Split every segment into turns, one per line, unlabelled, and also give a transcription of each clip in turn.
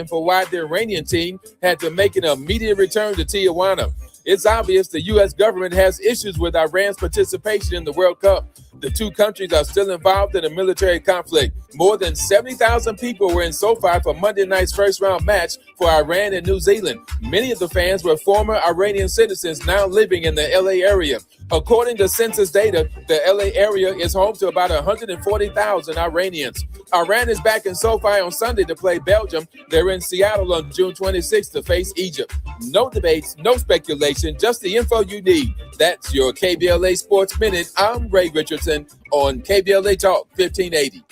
For why the Iranian team had to make an immediate return to Tijuana. It's obvious the U.S. government has issues with Iran's participation in the World Cup. The two countries are still involved in a military conflict. More than 70,000 people were in SoFi for Monday night's first-round match for Iran and New Zealand. Many of the fans were former Iranian citizens now living in the L.A. area. According to census data, the L.A. area is home to about 140,000 Iranians. Iran is back in SoFi on Sunday to play Belgium. They're in Seattle on June 26th to face Egypt. No debates, no speculation, just the info you need. That's your KBLA Sports Minute. I'm Ray Richardson on KBLA Talk 1580.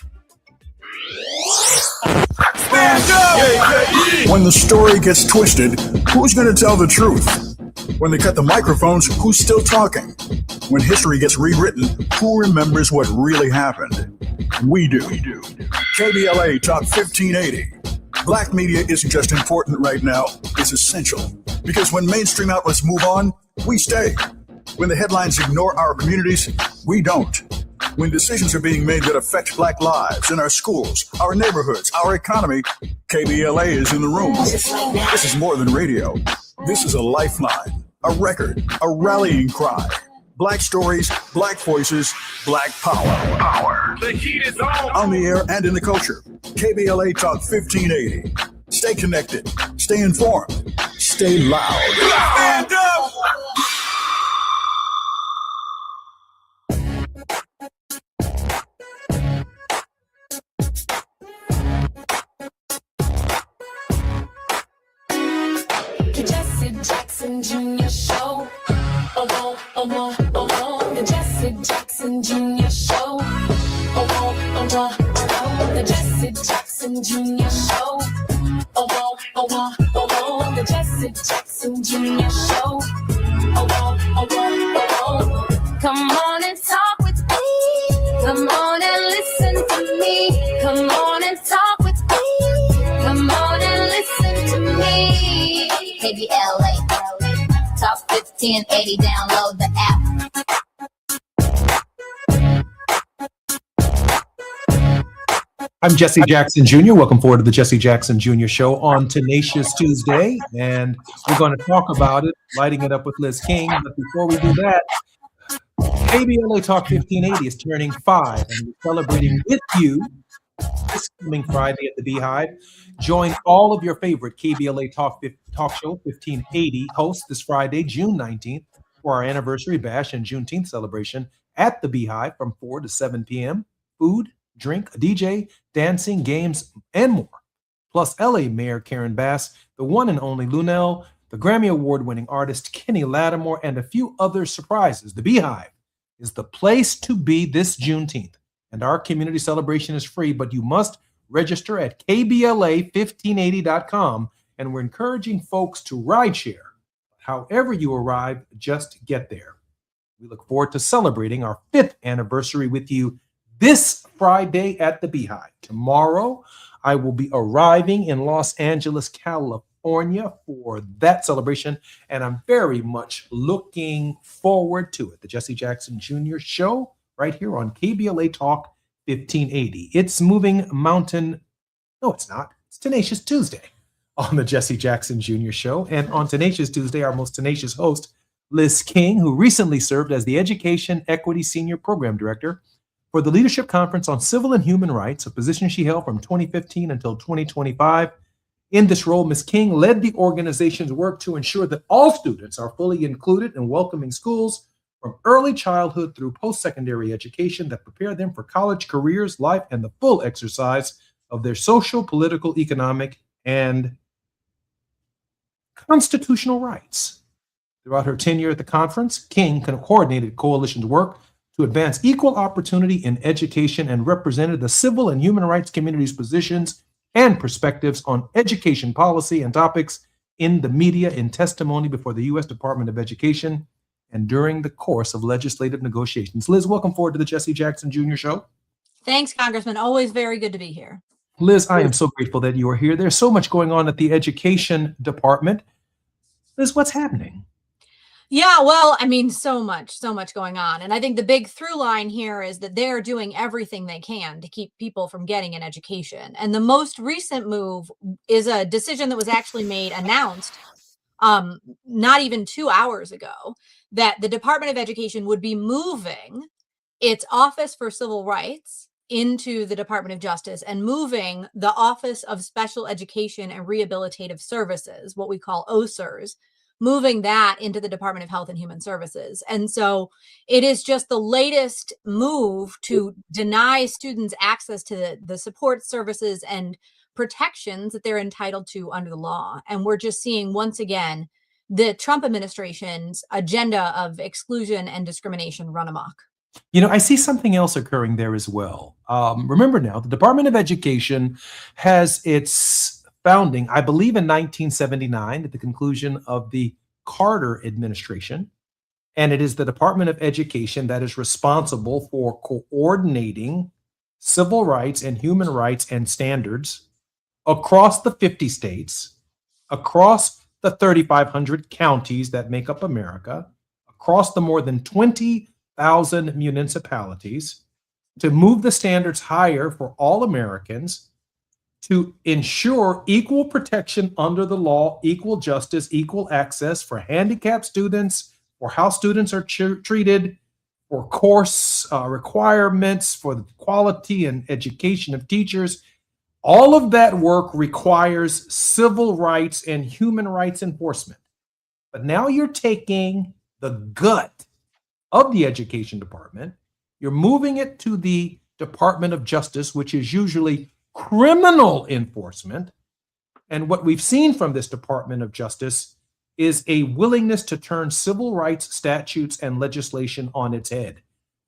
Stand up! When the story gets twisted, who's going to tell the truth? When they cut the microphones, who's still talking? When history gets rewritten, who remembers what really happened? We do. KBLA Talk 1580. Black media isn't just important right now, it's essential. Because when mainstream outlets move on, we stay. When the headlines ignore our communities, we don't. When decisions are being made that affect Black lives in our schools, our neighborhoods, our economy, KBLA is in the room. This is more than radio. This is a lifeline, a record, a rallying cry. Black stories, Black voices, Black power.
The heat is on.
On the air and in the culture. KBLA Talk 1580. Stay connected. Stay informed. Stay loud.
Stand up!
Jesse Jackson Jr. Show. The Jesse Jackson Jr. Show. The Jesse Jackson Jr. Show. The Jesse Jackson Jr. Show. Come on and talk with me. Come on and listen to me. Come on and talk with me. Come on and listen to me. KBLA Talk 1580. Download the app.
I'm Jesse Jackson Jr. Welcome forward to the Jesse Jackson Jr. Show on Tenacious Tuesday. And we're going to talk about it, lighting it up with Liz King. But before we do that, KBLA Talk 1580 is turning 5, and we're celebrating with you this coming Friday at the Beehive. Join all of your favorite KBLA Talk Show 1580 hosts this Friday, June 19th, for our anniversary bash and Juneteenth celebration at the Beehive from 4 to 7 p.m. Food, drink, a DJ, dancing, games, and more. Plus LA Mayor Karen Bass, the one and only Lunel, the Grammy Award-winning artist Kenny Lattimore, and a few other surprises. The Beehive is the place to be this Juneteenth. And our community celebration is free, but you must register at kbla1580.com. And we're encouraging folks to rideshare. However you arrive, just get there. We look forward to celebrating our 5th anniversary with you this Friday at the Beehive. Tomorrow, I will be arriving in Los Angeles, California for that celebration, and I'm very much looking forward to it. The Jesse Jackson Jr. Show right here on KBLA Talk 1580. It's Moving Mountain. No, it's not. It's Tenacious Tuesday on the Jesse Jackson Jr. Show. And on Tenacious Tuesday, our most tenacious host, Liz King, who recently served as the Education Equity Senior Program Director for the Leadership Conference on Civil and Human Rights, a position she held from 2015 until 2025. In this role, Ms. King led the organization's work to ensure that all students are fully included in welcoming schools from early childhood through post-secondary education that prepare them for college, careers, life, and the full exercise of their social, political, economic, and constitutional rights. Throughout her tenure at the conference, King coordinated coalition's work to advance equal opportunity in education and represented the civil and human rights community's positions and perspectives on education policy and topics in the media, in testimony before the U.S. Department of Education, and during the course of legislative negotiations. Liz, welcome forward to the Jesse Jackson Jr. Show.
Thanks, Congressman. Always very good to be here.
Liz, I am so grateful that you are here. There's so much going on at the Education Department. Liz, what's happening?
Yeah, well, I mean, so much going on. And I think the big through line here is that they're doing everything they can to keep people from getting an education. And the most recent move is a decision that was actually announced not even 2 hours ago, that the Department of Education would be moving its Office for Civil Rights into the Department of Justice and moving the Office of Special Education and Rehabilitative Services, what we call OSERS, moving that into the Department of Health and Human Services. And so it is just the latest move to deny students access to the support services and protections that they're entitled to under the law. And we're just seeing, once again, the Trump administration's agenda of exclusion and discrimination run amok.
You know, I see something else occurring there as well. Remember now, the Department of Education has its founding, I believe, in 1979 at the conclusion of the Carter administration. And it is the Department of Education that is responsible for coordinating civil rights and human rights and standards across the 50 states, across the 3,500 counties that make up America, across the more than 20,000 municipalities, to move the standards higher for all Americans, to ensure equal protection under the law, equal justice, equal access for handicapped students, for how students are treated, for course requirements, for the quality and education of teachers. All of that work requires civil rights and human rights enforcement. But now you're taking the gut of the Education Department, you're moving it to the Department of Justice, which is usually criminal enforcement. And what we've seen from this Department of Justice is a willingness to turn civil rights statutes and legislation on its head,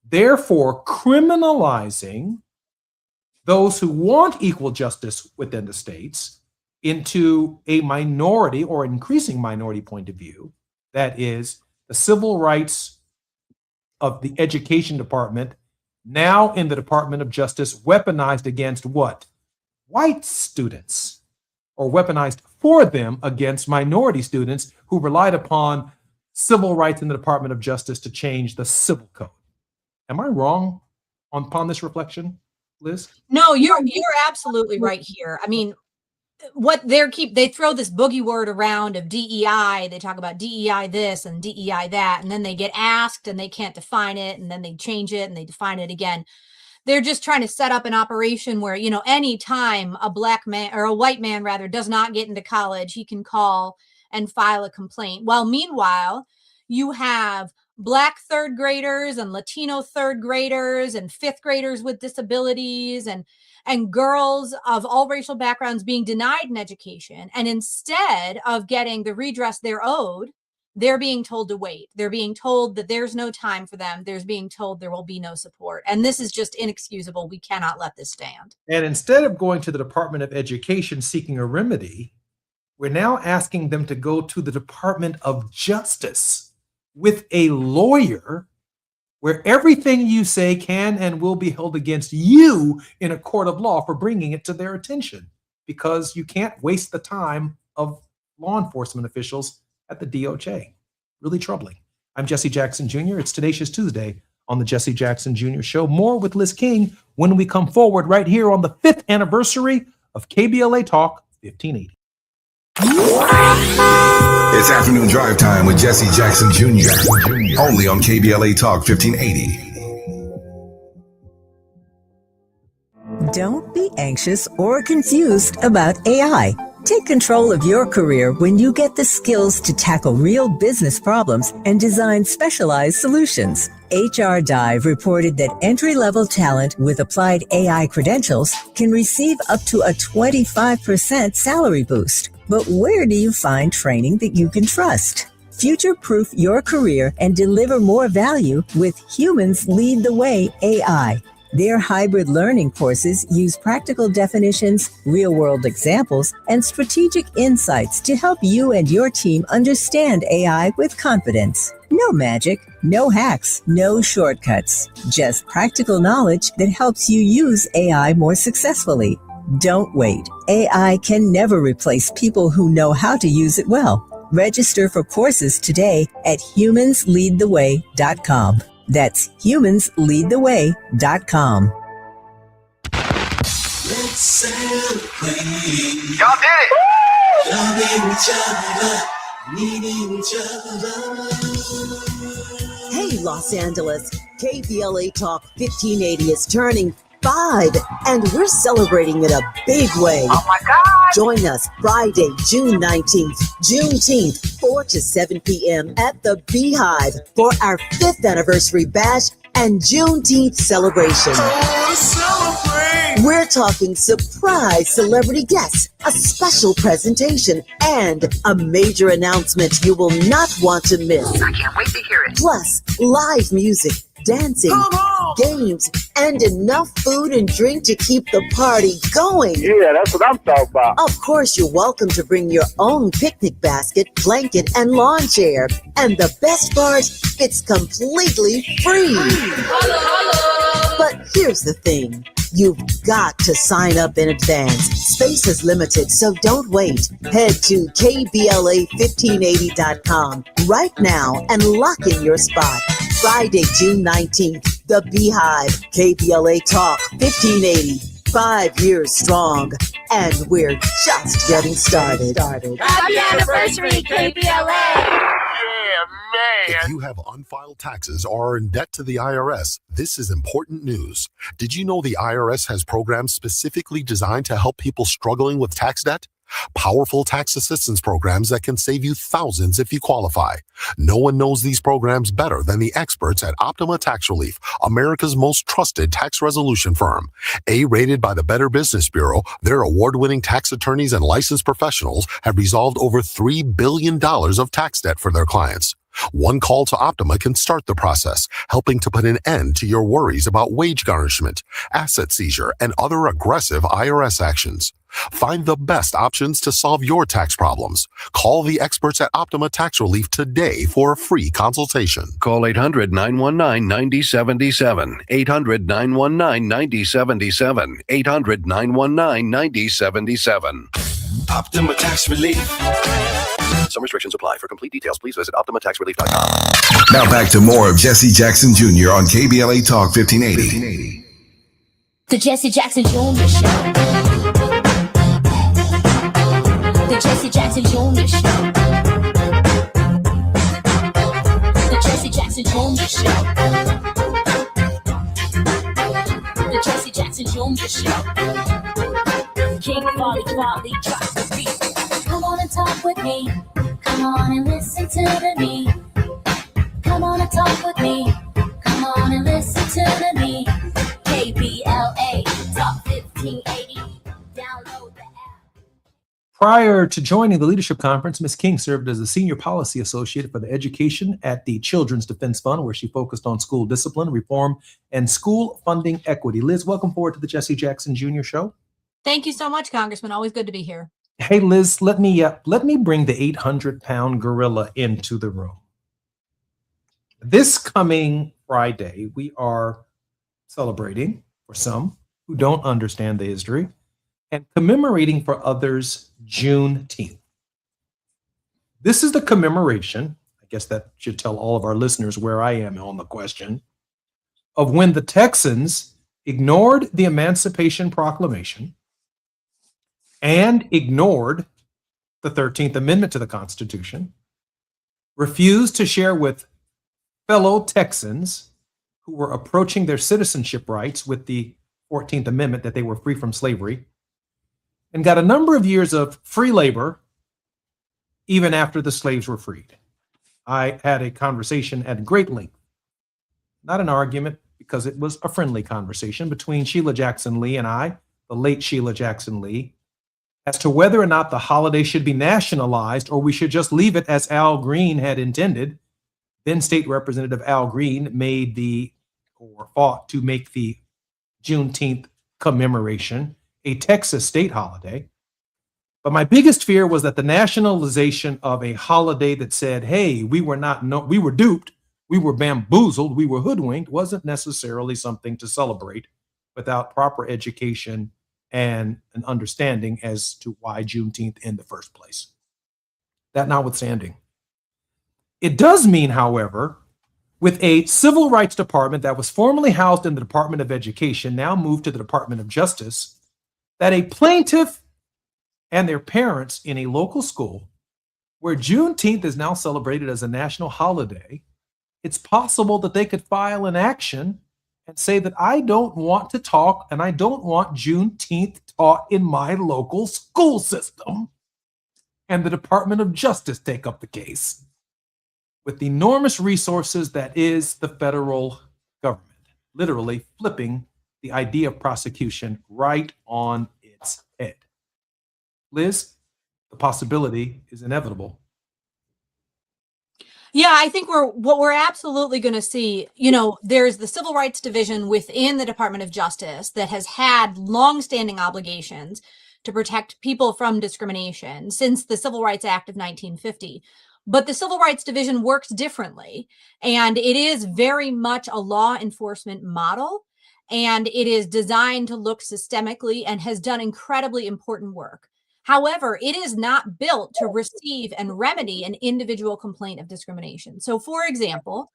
therefore criminalizing those who want equal justice within the states into a minority or increasing minority point of view. That is the civil rights of the Education Department, now in the Department of Justice, weaponized against what? White students, or weaponized for them against minority students who relied upon civil rights in the Department of Justice to change the civil code. Am I wrong upon this reflection, Liz?
No, you're absolutely right here. I mean, what they throw this boogie word around of DEI. They talk about DEI this and DEI that, and then they get asked and they can't define it, and then they change it and they define it again. They're just trying to set up an operation where, you know, anytime a black man or a white man rather does not get into college, he can call and file a complaint. While meanwhile, you have Black third graders and Latino third graders and fifth graders with disabilities and girls of all racial backgrounds being denied an education. And instead of getting the redress they're owed, they're being told to wait. They're being told that there's no time for them. They're being told there will be no support. And this is just inexcusable. We cannot let this stand.
And instead of going to the Department of Education seeking a remedy, we're now asking them to go to the Department of Justice with a lawyer where everything you say can and will be held against you in a court of law for bringing it to their attention, because you can't waste the time of law enforcement officials at the DOJ. Really troubling. I'm Jesse Jackson Jr. It's Tenacious Tuesday on the Jesse Jackson Jr. Show. More with Liz King when we come forward right here on the 5th anniversary of KBLA Talk 1580.
It's afternoon drive time with Jesse Jackson Jr. Only on KBLA Talk 1580.
Don't be anxious or confused about AI. Take control of your career when you get the skills to tackle real business problems and design specialized solutions. HR Dive reported that entry-level talent with applied AI credentials can receive up to a 25% salary boost. But where do you find training that you can trust? Future-proof your career and deliver more value with Humans Lead the Way AI. Their hybrid learning courses use practical definitions, real-world examples, and strategic insights to help you and your team understand AI with confidence. No magic, no hacks, no shortcuts. Just practical knowledge that helps you use AI more successfully. Don't wait. AI can never replace people who know how to use it well. Register for courses today at humansleadtheway.com. That's humansleadtheway.com.
Let's celebrate.
Y'all did it.
Loving each other, needing each other.
Hey, Los Angeles. KBLA Talk 1580 is turning 5, and we're celebrating in a big way.
Oh my God.
Join us Friday, June 19th, Juneteenth, 4 to 7 p.m. at the Beehive for our 5th anniversary bash and Juneteenth celebration.
Oh, celebrate.
We're talking surprise celebrity guests, a special presentation, and a major announcement you will not want to miss.
I can't wait to hear it.
Plus, live music, dancing, games, and enough food and drink to keep the party going.
Yeah, that's what I'm talking about.
Of course, you're welcome to bring your own picnic basket, blanket, and lawn chair. And the best part, it's completely free. But here's the thing. You've got to sign up in advance. Space is limited, so don't wait. Head to KBLA1580.com right now and lock in your spot. Friday, June 19th, The Beehive, KBLA Talk 1580. 5 years strong, and we're just getting started.
Happy anniversary, KBLA!
Yeah, man.
If you have unfiled taxes or are in debt to the IRS, this is important news. Did you know the IRS has programs specifically designed to help people struggling with tax debt? Powerful tax assistance programs that can save you thousands if you qualify. No one knows these programs better than the experts at Optima Tax Relief, America's most trusted tax resolution firm. A-rated by the Better Business Bureau, their award-winning tax attorneys and licensed professionals have resolved over $3 billion of tax debt for their clients. One call to Optima can start the process, helping to put an end to your worries about wage garnishment, asset seizure, and other aggressive IRS actions. Find the best options to solve your tax problems. Call the experts at Optima Tax Relief today for a free consultation.
Call 800-919-9077. 800-919-9077. 800-919-9077.
Optima Tax Relief.
Some restrictions apply. For complete details, please visit OptimaTaxRelief.com.
Now back to more of Jesse Jackson Jr. on KBLA Talk 1580.
The Jesse Jackson Jr. Show. The Jesse Jackson Jr. Show. The Jesse Jackson Jr. Show. The Jesse Jackson Jr. Show. King Quality drops the beat. Come on and talk with me. Come on and listen to me. Come on and talk with me. Come on and listen to me. KBLA Talk 1580. Download the app.
Prior to joining the leadership conference, Ms. King served as a senior policy associate for the education at the Children's Defense Fund, where she focused on school discipline, reform, and school funding equity. Liz, welcome forward to the Jesse Jackson Jr. Show.
Thank you so much, Congressman. Always good to be here.
Hey, Liz, let me bring the 800-pound gorilla into the room. This coming Friday, we are celebrating, for some who don't understand the history, and commemorating for others Juneteenth. This is the commemoration, I guess that should tell all of our listeners where I am on the question, of when the Texans ignored the Emancipation Proclamation and ignored the 13th Amendment to the Constitution, refused to share with fellow Texans who were approaching their citizenship rights with the 14th Amendment that they were free from slavery, and got a number of years of free labor even after the slaves were freed. I had a conversation at great length, not an argument, because it was a friendly conversation between Sheila Jackson Lee and I, the late Sheila Jackson Lee, as to whether or not the holiday should be nationalized or we should just leave it as Al Green had intended. Then State Representative Al Green fought to make the Juneteenth commemoration a Texas state holiday. But my biggest fear was that the nationalization of a holiday that said, hey, we were duped, we were bamboozled, we were hoodwinked, wasn't necessarily something to celebrate without proper education and an understanding as to why Juneteenth in the first place. That notwithstanding, it does mean, however, with a civil rights department that was formerly housed in the Department of Education, now moved to the Department of Justice, that a plaintiff and their parents in a local school where Juneteenth is now celebrated as a national holiday, it's possible that they could file an action and say that I don't want to talk and I don't want Juneteenth taught in my local school system, and the Department of Justice take up the case with the enormous resources that is the federal government, literally flipping the idea of prosecution right on its head. Liz, the possibility is inevitable.
Yeah, I think what we're absolutely going to see, there's the Civil Rights Division within the Department of Justice that has had longstanding obligations to protect people from discrimination since the Civil Rights Act of 1950. But the Civil Rights Division works differently, and it is very much a law enforcement model, and it is designed to look systemically and has done incredibly important work. However, it is not built to receive and remedy an individual complaint of discrimination. So, for example,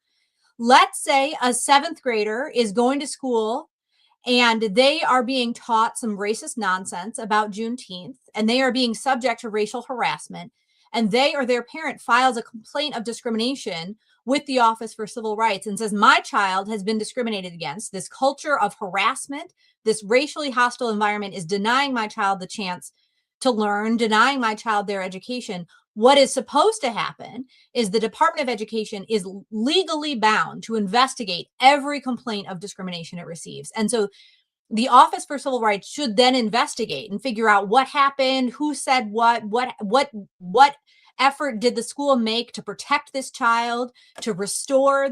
let's say a 7th grader is going to school and they are being taught some racist nonsense about Juneteenth, and they are being subject to racial harassment, and they or their parent files a complaint of discrimination with the Office for Civil Rights and says, my child has been discriminated against. This culture of harassment, this racially hostile environment is denying my child the chance to learn, denying my child their education. What is supposed to happen is the Department of Education is legally bound to investigate every complaint of discrimination it receives. And so the Office for Civil Rights should then investigate and figure out what happened, who said what effort did the school make to protect this child, to restore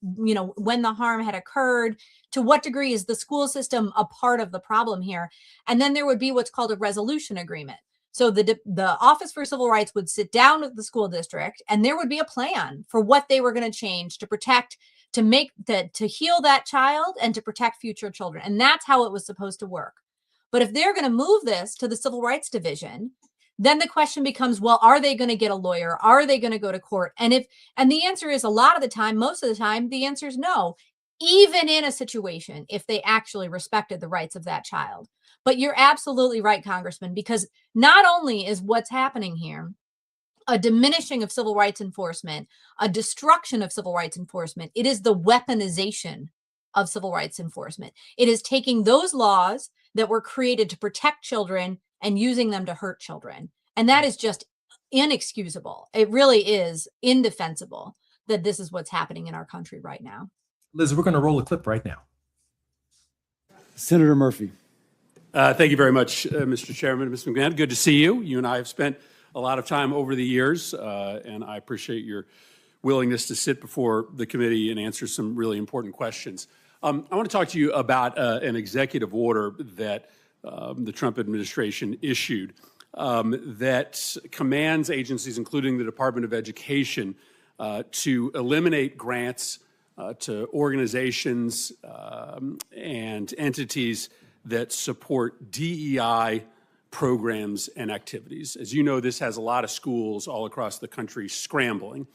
when the harm had occurred. To what degree is the school system a part of the problem here? And then there would be what's called a resolution agreement. So the Office for Civil Rights would sit down with the school district, and there would be a plan for what they were going to change to protect, to heal that child and to protect future children. And that's how it was supposed to work. But if they're going to move this to the Civil Rights Division, then the question becomes, well, are they going to get a lawyer? Are they going to go to court? And the answer is, a lot of the time, most of the time, the answer is no, even in a situation if they actually respected the rights of that child. But you're absolutely right, Congressman, because not only is what's happening here a diminishing of civil rights enforcement, a destruction of civil rights enforcement, it is the weaponization of civil rights enforcement. It is taking those laws that were created to protect children and using them to hurt children. And that is just inexcusable. It really is indefensible. that this is what's happening in our country right now.
Liz, we're going to roll a clip right now.
Senator Murphy.
Thank you very much, Mr. Chairman. Ms. McMahon, good to see you. You and I have spent a lot of time over the years, and I appreciate your willingness to sit before the committee and answer some really important questions. I want to talk to you about an executive order that the Trump administration issued that commands agencies, including the Department of Education, to eliminate grants to organizations and entities that support DEI programs and activities. As you know, this has a lot of schools all across the country scrambling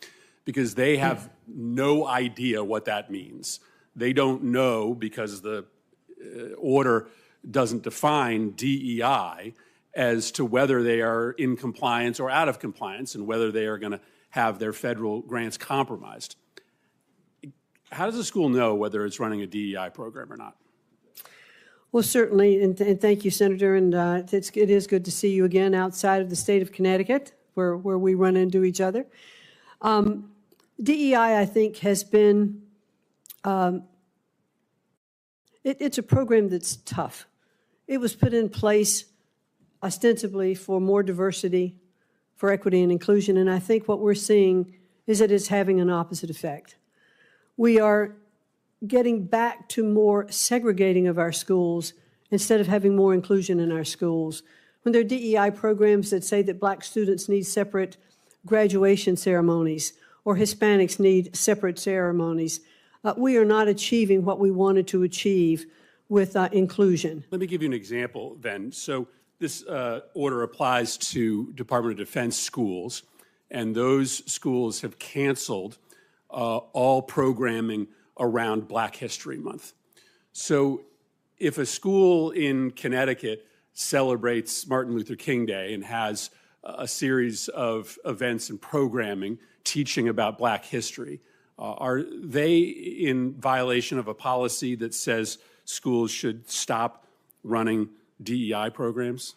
because they have no idea what that means. They don't know because the order doesn't define DEI as to whether they are in compliance or out of compliance and whether they are going to have their federal grants compromised. How does a school know whether it's running a DEI program or not?
Well, certainly, and thank you, Senator, and it is good to see you again outside of the state of Connecticut, where we run into each other. DEI, I think, has been, it's a program that's tough. It was put in place ostensibly for more diversity, for equity and inclusion, and I think what we're seeing is that it's having an opposite effect. We are getting back to more segregating of our schools instead of having more inclusion in our schools. When there are DEI programs that say that Black students need separate graduation ceremonies or Hispanics need separate ceremonies, we are not achieving what we wanted to achieve with inclusion.
Let me give you an example then. So this order applies to Department of Defense schools, and those schools have canceled all programming around Black History Month. So if a school in Connecticut celebrates Martin Luther King Day and has a series of events and programming teaching about Black history, are they in violation of a policy that says schools should stop running DEI programs?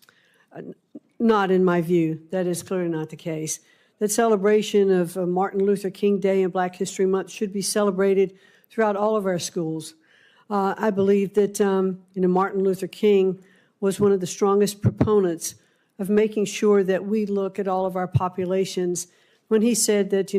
Not in my view. That is clearly not the case. The celebration of Martin Luther King Day and Black History Month should be celebrated throughout all of our schools. I believe that Martin Luther King was one of the strongest proponents of making sure that we look at all of our populations when he said that,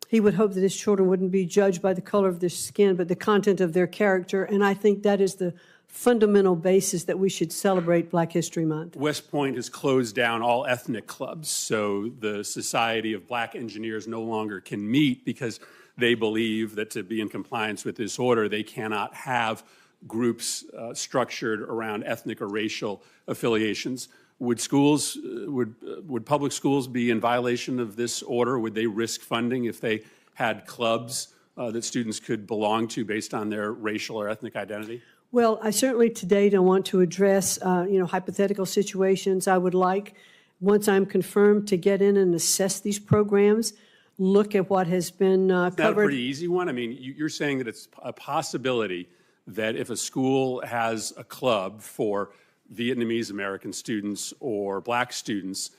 he would hope that his children wouldn't be judged by the color of their skin, but the content of their character. And I think that is the fundamental basis that we should celebrate Black History Month.
West Point has closed down all ethnic clubs, so the Society of Black Engineers no longer can meet because they believe that to be in compliance with this order, they cannot have groups structured around ethnic or racial affiliations. Would schools, would public schools be in violation of this order? Would they risk funding if they had clubs that students could belong to based on their racial or ethnic identity?
Well, I certainly today don't want to address, hypothetical situations. I would like, once I'm confirmed, to get in and assess these programs, look at what has been covered.
Is that a pretty easy one? I mean, you're saying that it's a possibility that if a school has a club for Vietnamese American students or Black students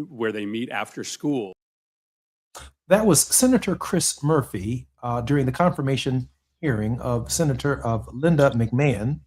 where they meet after school.
That was Senator Chris Murphy during the confirmation hearing of Linda McMahon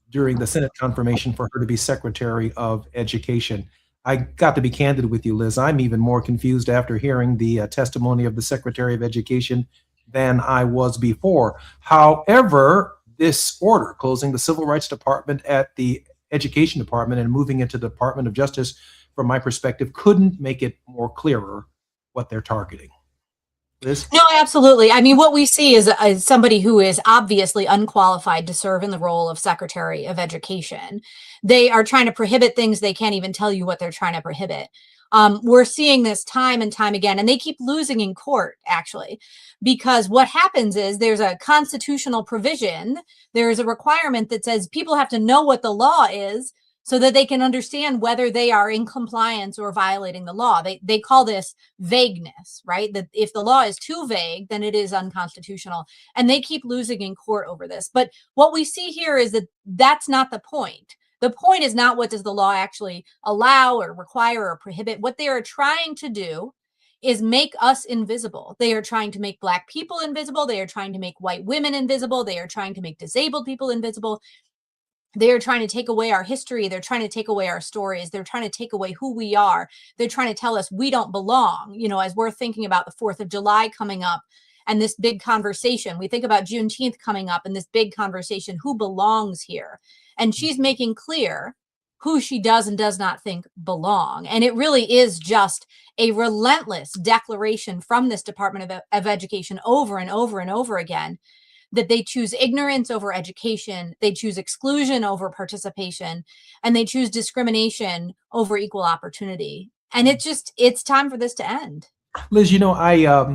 during the Senate confirmation for her to be Secretary of Education. I got to be candid with you, Liz. I'm even more confused after hearing the testimony of the Secretary of Education than I was before. However, this order closing the Civil Rights Department at the Education Department and moving into the Department of Justice, from my perspective, couldn't make it more clearer what they're targeting. Liz?
No, absolutely. I mean, what we see is somebody who is obviously unqualified to serve in the role of Secretary of Education. They are trying to prohibit things they can't even tell you what they're trying to prohibit. We're seeing this time and time again, and they keep losing in court, actually, because what happens is there's a constitutional provision, there's a requirement that says people have to know what the law is so that they can understand whether they are in compliance or violating the law. They call this vagueness, right? That if the law is too vague, then it is unconstitutional. And they keep losing in court over this. But what we see here is that that's not the point. The point is not what does the law actually allow or require or prohibit. What they are trying to do is make us invisible. They are trying to make Black people invisible. They are trying to make white women invisible. They are trying to make disabled people invisible. They are trying to take away our history. They're trying to take away our stories. They're trying to take away who we are. They're trying to tell us we don't belong. You know, as we're thinking about the 4th of July coming up and this big conversation, we think about Juneteenth coming up and this big conversation, who belongs here? And she's making clear who she does and does not think belong. And it really is just a relentless declaration from this Department of Education over and over and over again that they choose ignorance over education, they choose exclusion over participation, and they choose discrimination over equal opportunity. And it's time for this to end.
Liz, you know, I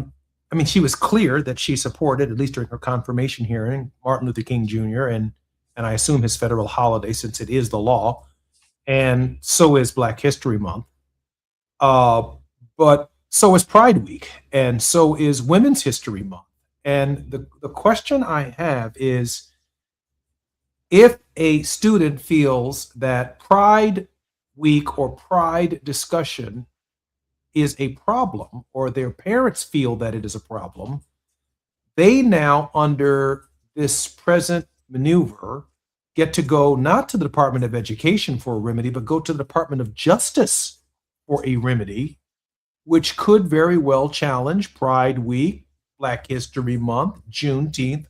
mean, she was clear that she supported, at least during her confirmation hearing, Martin Luther King Jr. and I assume his federal holiday, since it is the law, and so is Black History Month. But so is Pride Week, and so is Women's History Month. And the question I have is, if a student feels that Pride Week or Pride discussion is a problem, or their parents feel that it is a problem, they now, under this present maneuver, get to go not to the Department of Education for a remedy, but go to the Department of Justice for a remedy, which could very well challenge Pride Week, Black History Month, Juneteenth,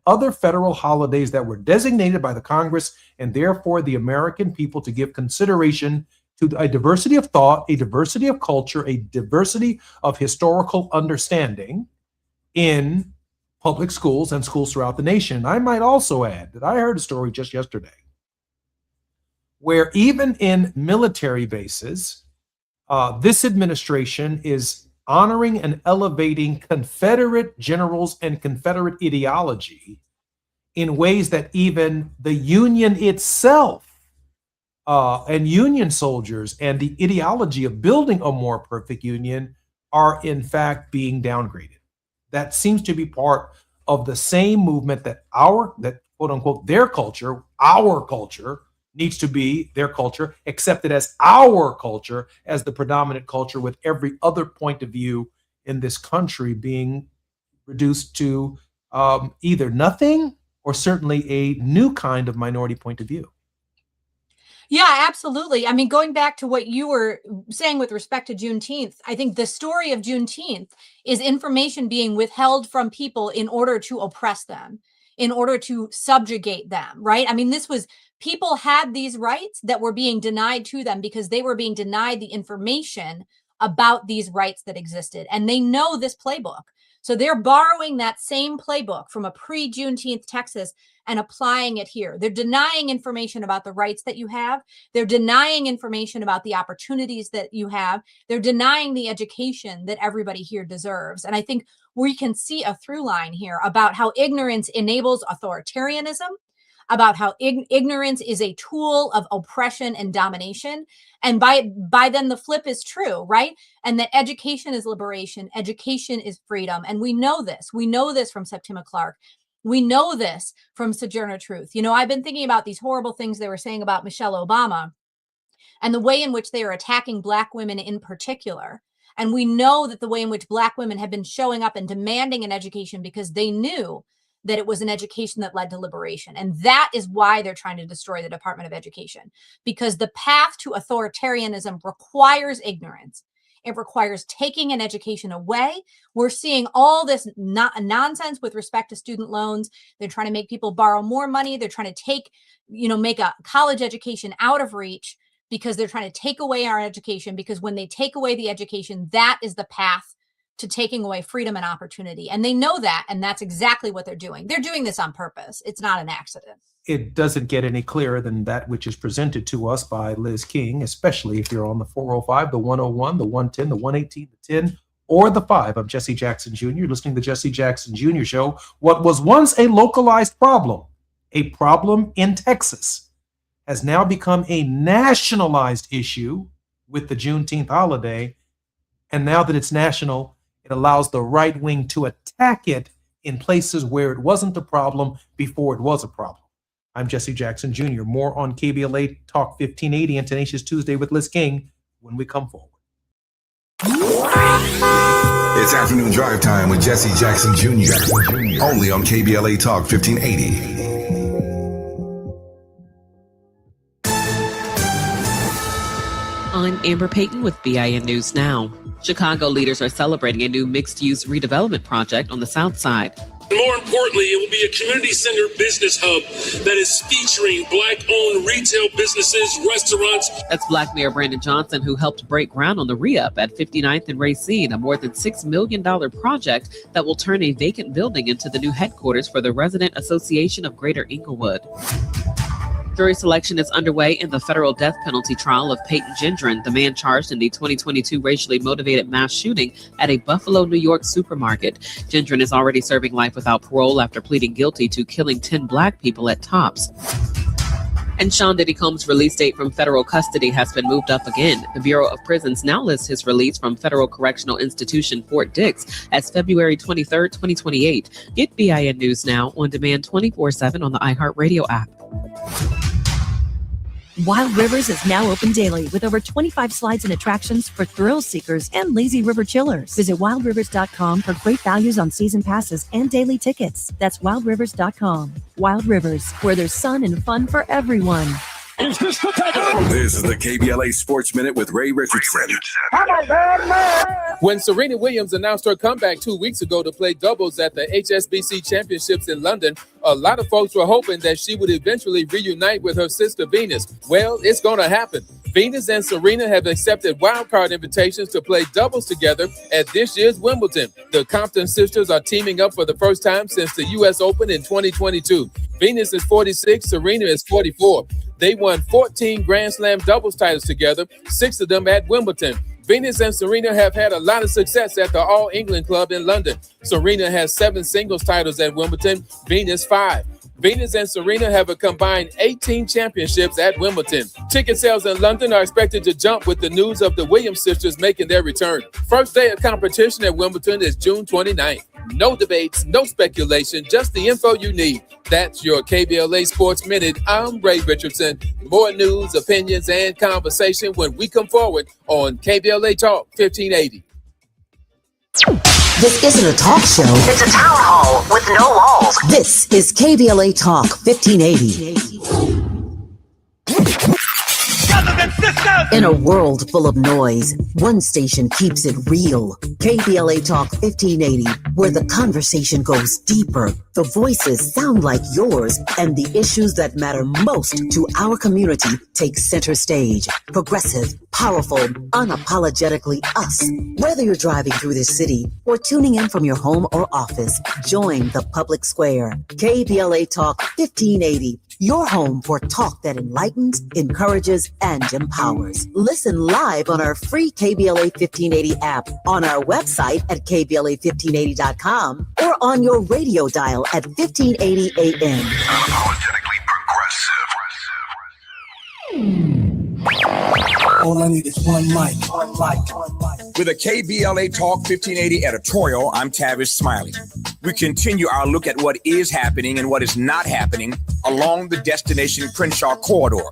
other federal holidays that were designated by the Congress and therefore the American people to give consideration to a diversity of thought, a diversity of culture, a diversity of historical understanding in public schools and schools throughout the nation. I might also add that I heard a story just yesterday where even in military bases, this administration is honoring and elevating Confederate generals and Confederate ideology in ways that even the Union itself and Union soldiers and the ideology of building a more perfect Union are in fact being downgraded. That seems to be part of the same movement that quote unquote, their culture, our culture, needs to be their culture, accepted as our culture, as the predominant culture, with every other point of view in this country being reduced to either nothing or certainly a new kind of minority point of view.
Yeah, absolutely. I mean, going back to what you were saying with respect to Juneteenth, I think the story of Juneteenth is information being withheld from people in order to oppress them, in order to subjugate them, right? I mean, people had these rights that were being denied to them because they were being denied the information about these rights that existed. And they know this playbook. So they're borrowing that same playbook from a pre-Juneteenth Texas and applying it here. They're denying information about the rights that you have. They're denying information about the opportunities that you have. They're denying the education that everybody here deserves. And I think we can see a through line here about how ignorance enables authoritarianism, about how ignorance is a tool of oppression and domination. And by then the flip is true, right? And that education is liberation, education is freedom. And we know this. We know this from Septima Clark. We know this from Sojourner Truth. You know, I've been thinking about these horrible things they were saying about Michelle Obama and the way in which they are attacking Black women in particular. And we know that the way in which Black women have been showing up and demanding an education because they knew that it was an education that led to liberation. And that is why they're trying to destroy the Department of Education, because the path to authoritarianism requires ignorance. It requires taking an education away. We're seeing all this nonsense with respect to student loans. They're trying to make people borrow more money. They're trying to make a college education out of reach because they're trying to take away our education, because when they take away the education, that is the path to taking away freedom and opportunity. And they know that, and that's exactly what they're doing. They're doing this on purpose. It's not an accident.
It doesn't get any clearer than that which is presented to us by Liz King, especially if you're on the 405, the 101, the 110, the 118, the 10, or the 5. I'm Jesse Jackson Jr. You're listening to the Jesse Jackson Jr. Show. What was once a localized problem, a problem in Texas, has now become a nationalized issue with the Juneteenth holiday. And now that it's national, it allows the right wing to attack it in places where it wasn't a problem before it was a problem. I'm Jesse Jackson Jr. More on KBLA Talk 1580 and Tenacious Tuesday with Liz King when we come forward.
It's afternoon drive time with Jesse Jackson Jr. Only on KBLA Talk 1580.
I'm Amber Payton with BIN News Now. Chicago leaders are celebrating a new mixed-use redevelopment project on the South Side.
More importantly, it will be a community-centered business hub that is featuring Black-owned retail businesses, restaurants.
That's Black Mayor Brandon Johnson, who helped break ground on the re-up at 59th and Racine, a more than $6 million project that will turn a vacant building into the new headquarters for the Resident Association of Greater Inglewood. Jury selection is underway in the federal death penalty trial of Peyton Gendron, the man charged in the 2022 racially motivated mass shooting at a Buffalo, New York supermarket. Gendron is already serving life without parole after pleading guilty to killing 10 Black people at Tops. And Sean Diddy Combs' release date from federal custody has been moved up again. The Bureau of Prisons now lists his release from Federal Correctional Institution Fort Dix as February 23, 2028. Get BIN News Now on demand 24/7 on the iHeartRadio app.
Wild Rivers is now open daily with over 25 slides and attractions for thrill seekers and lazy river chillers. Visit wildrivers.com for great values on season passes and daily tickets. That's wildrivers.com. Wild Rivers, where there's sun and fun for everyone.
This is the KBLA Sports Minute with Ray Richardson.
When Serena Williams announced her comeback 2 weeks ago to play doubles at the HSBC Championships in London, a lot of folks were hoping that she would eventually reunite with her sister Venus. Well, it's going to happen. Venus and Serena have accepted wildcard invitations to play doubles together at this year's Wimbledon. The Compton sisters are teaming up for the first time since the U.S. Open in 2022. Venus is 46, Serena is 44. They won 14 Grand Slam doubles titles together, 6 of them at Wimbledon. Venus and Serena have had a lot of success at the All England Club in London. Serena has 7 singles titles at Wimbledon, Venus 5. Venus and Serena have a combined 18 championships at Wimbledon. Ticket sales in London are expected to jump with the news of the Williams sisters making their return. First day of competition at Wimbledon is June 29th. No debates, no speculation, just the info you need. That's your KBLA Sports Minute. I'm Ray Richardson. More news, opinions, and conversation when we come forward on KBLA Talk 1580.
This isn't a talk show.
It's a town hall with no walls.
This is KBLA Talk 1580. In a world full of noise, one station keeps it real. KBLA Talk 1580, where the conversation goes deeper, the voices sound like yours, and the issues that matter most to our community take center stage. Progressive, powerful, unapologetically us. Whether you're driving through this city or tuning in from your home or office, join the public square. KBLA Talk 1580. Your home for talk that enlightens, encourages, and empowers. Listen live on our free KBLA 1580 app, on our website at KBLA1580.com, or on your radio dial at 1580 AM.
Unapologetically progressive.
All I need is one mic.
With a KBLA Talk 1580 editorial, I'm Tavish Smiley. We continue our look at what is happening and what is not happening along the Destination Crenshaw corridor.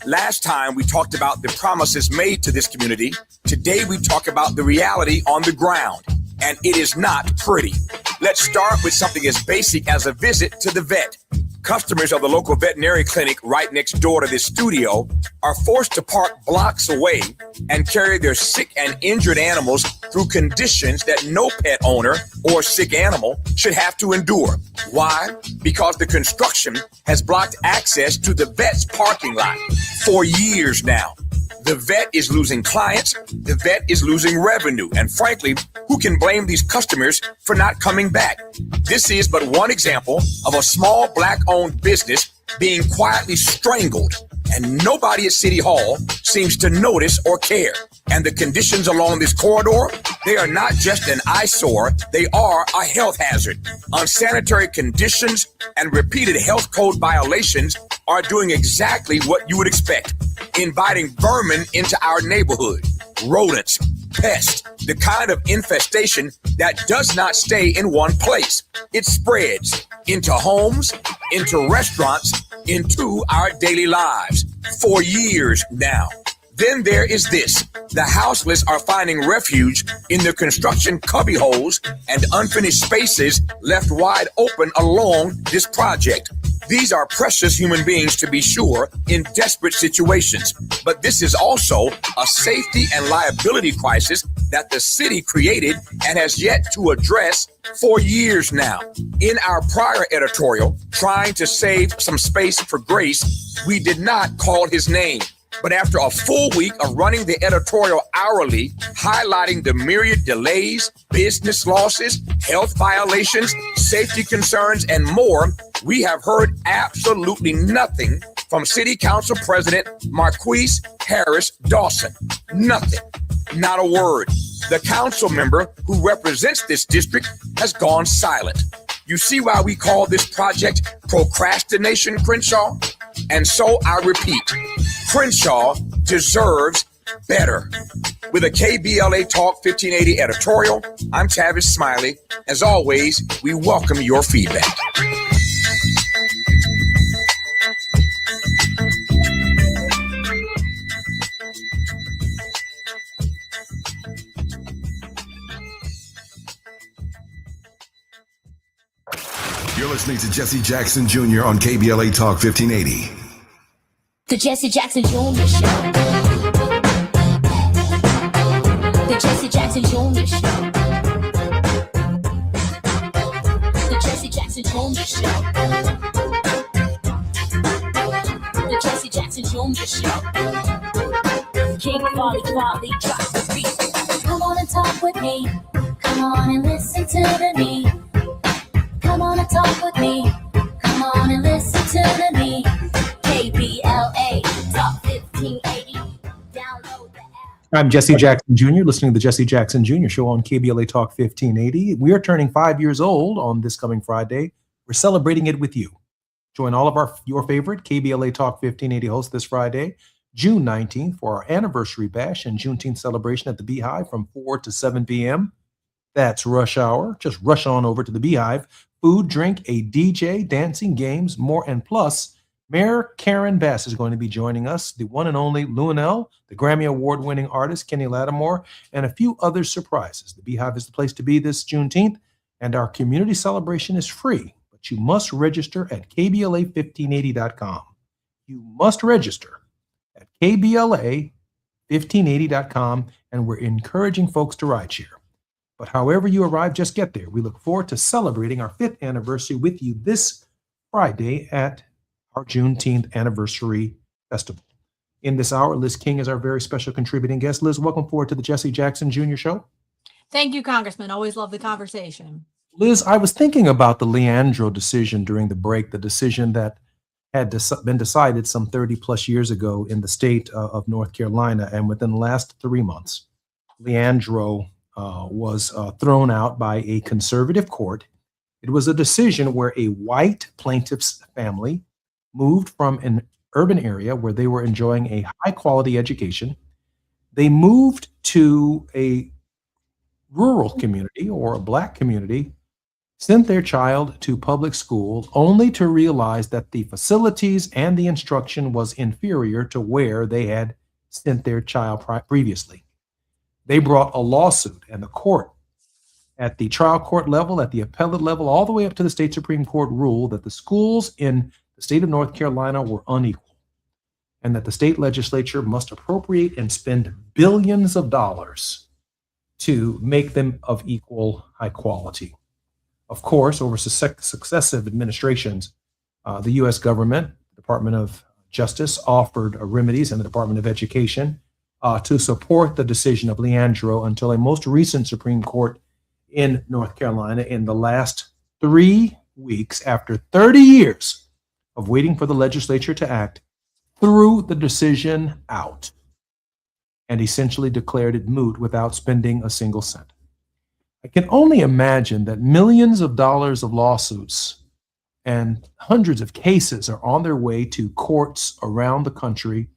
Last time we talked about the promises made to this community. Today we talk about the reality on the ground, and it is not pretty. Let's start with something as basic as a visit to the vet. Customers of the local veterinary clinic right next door to this studio are forced to park blocks away and carry their sick and injured animals through conditions that no pet owner or sick animal should have to endure. Why? Because the construction has blocked access to the vet's parking lot for years now. The vet is losing clients, the vet is losing revenue, and frankly, who can blame these customers for not coming back? This is but one example of a small Black-owned business being quietly strangled, and nobody at City Hall seems to notice or care. And the conditions along this corridor, they are not just an eyesore, they are a health hazard. Unsanitary conditions and repeated health code violations are doing exactly what you would expect, inviting vermin into our neighborhood, rodents, pests, the kind of infestation that does not stay in one place. It spreads into homes, into restaurants, into our daily lives for years now. Then there is this. The houseless are finding refuge in the construction cubbyholes and unfinished spaces left wide open along this project. These are precious human beings, to be sure, in desperate situations. But this is also a safety and liability crisis that the city created and has yet to address for years now. In our prior editorial, trying to save some space for Grace, we did not call his name. But after a full week of running the editorial hourly, highlighting the myriad delays, business losses, health violations, safety concerns, and more, we have heard absolutely nothing from City Council President Marquise Harris Dawson. Nothing. Not a word. The council member who represents this district has gone silent. You see why we call this project procrastination, Crenshaw? And so I repeat, Crenshaw deserves better. With a KBLA Talk 1580 editorial, I'm Tavis Smiley. As always, we welcome your feedback.
You're listening to Jesse Jackson Jr. on KBLA Talk 1580.
The Jesse Jackson Jr. Show. The Jesse Jackson Jr. Show. The Jesse Jackson Jr. Show. The Jesse Jackson Jr. Show. King Quality drops the beat. Come on and talk with me. Come on and listen to me. Come on and talk with me. Come on and listen to me. KBLA Talk 1580. Download the app.
I'm Jesse Jackson Jr., listening to the Jesse Jackson Jr. Show on KBLA Talk 1580. We are turning 5 years old on this coming Friday. We're celebrating it with you. Join all of your favorite KBLA Talk 1580 hosts this Friday, June 19th, for our anniversary bash and Juneteenth celebration at the Beehive from 4 to 7 p.m. That's rush hour. Just rush on over to the Beehive. Food, drink, a DJ, dancing, games, more, and plus, Mayor Karen Bass is going to be joining us, the one and only Luenell, the Grammy Award-winning artist Kenny Lattimore, and a few other surprises. The Beehive is the place to be this Juneteenth, and our community celebration is free, but you must register at KBLA1580.com. You must register at KBLA1580.com, and we're encouraging folks to ride share. But however you arrive, just get there. We look forward to celebrating our 5th anniversary with you this Friday at our Juneteenth anniversary festival. In this hour, Liz King is our very special contributing guest. Liz, welcome forward to the Jesse Jackson Jr. Show.
Thank you, Congressman. Always love the conversation.
Liz, I was thinking about the Leandro decision during the break, the decision that had been decided some 30 plus years ago in the state of North Carolina. And within the last 3 months, Leandro was thrown out by a conservative court. It was a decision where a white plaintiff's family moved from an urban area where they were enjoying a high quality education. They moved to a rural community or a Black community, sent their child to public school only to realize that the facilities and the instruction was inferior to where they had sent their child previously. They brought a lawsuit, and the court, at the trial court level, at the appellate level, all the way up to the state Supreme Court, ruled that the schools in the state of North Carolina were unequal, and that the state legislature must appropriate and spend billions of dollars to make them of equal high quality. Of course, over successive administrations, the U.S. government, Department of Justice, offered remedies, and the Department of Education to support the decision of Leandro until a most recent Supreme Court in North Carolina in the last 3 weeks, after 30 years of waiting for the legislature to act, threw the decision out and essentially declared it moot without spending a single cent. I can only imagine that millions of dollars of lawsuits and hundreds of cases are on their way to courts around the country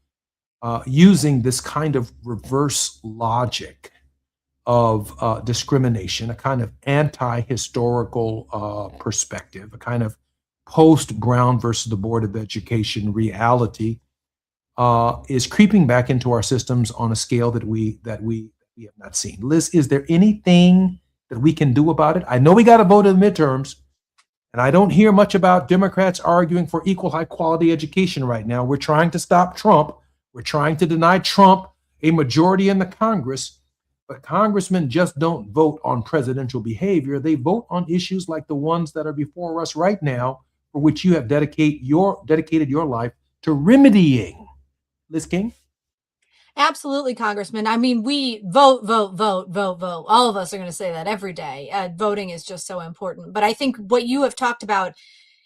using this kind of reverse logic of discrimination, a kind of anti-historical perspective, a kind of post-Brown versus the Board of Education reality is creeping back into our systems on a scale that we have not seen. Liz, is there anything that we can do about it? I know we got to vote in the midterms, and I don't hear much about Democrats arguing for equal high quality education right now. We're trying to stop Trump. We're trying to deny Trump a majority in the Congress, but congressmen just don't vote on presidential behavior. They vote on issues like the ones that are before us right now, for which you have dedicated your life to remedying. Liz King?
Absolutely, Congressman. I mean, we vote. All of us are going to say that every day. Voting is just so important. But I think what you have talked about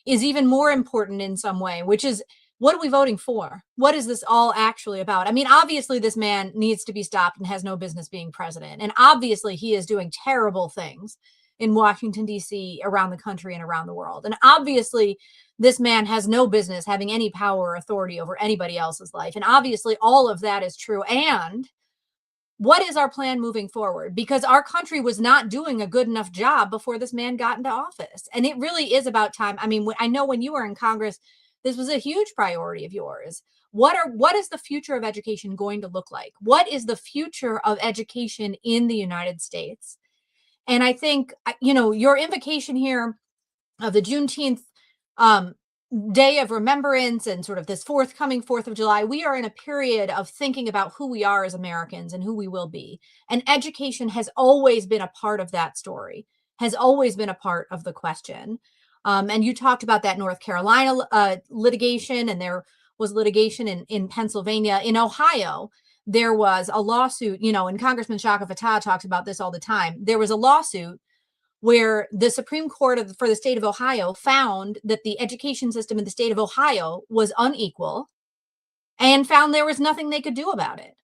is even more important in some way, which is, what are we voting for? What is this all actually about? I mean, obviously, this man needs to be stopped and has no business being president. And obviously, he is doing terrible things in Washington, D.C., around the country and around the world. And obviously, this man has no business having any power or authority over anybody else's life. And obviously, all of that is true. And what is our plan moving forward? Because our country was not doing a good enough job before this man got into office. And it really is about time. I mean, I know when you were in Congress, this was a huge priority of yours. What is the future of education going to look like? What is the future of education in the United States? And I think, your invocation here of the Juneteenth Day of Remembrance and sort of this forthcoming 4th of July, we are in a period of thinking about who we are as Americans and who we will be. And education has always been a part of that story, has always been a part of the question. And you talked about that North Carolina litigation, and there was litigation in Pennsylvania. In Ohio, there was a lawsuit, and Congressman Shaka Fattah talks about this all the time. There was a lawsuit where the Supreme Court for the state of Ohio found that the education system in the state of Ohio was unequal and found there was nothing they could do about it.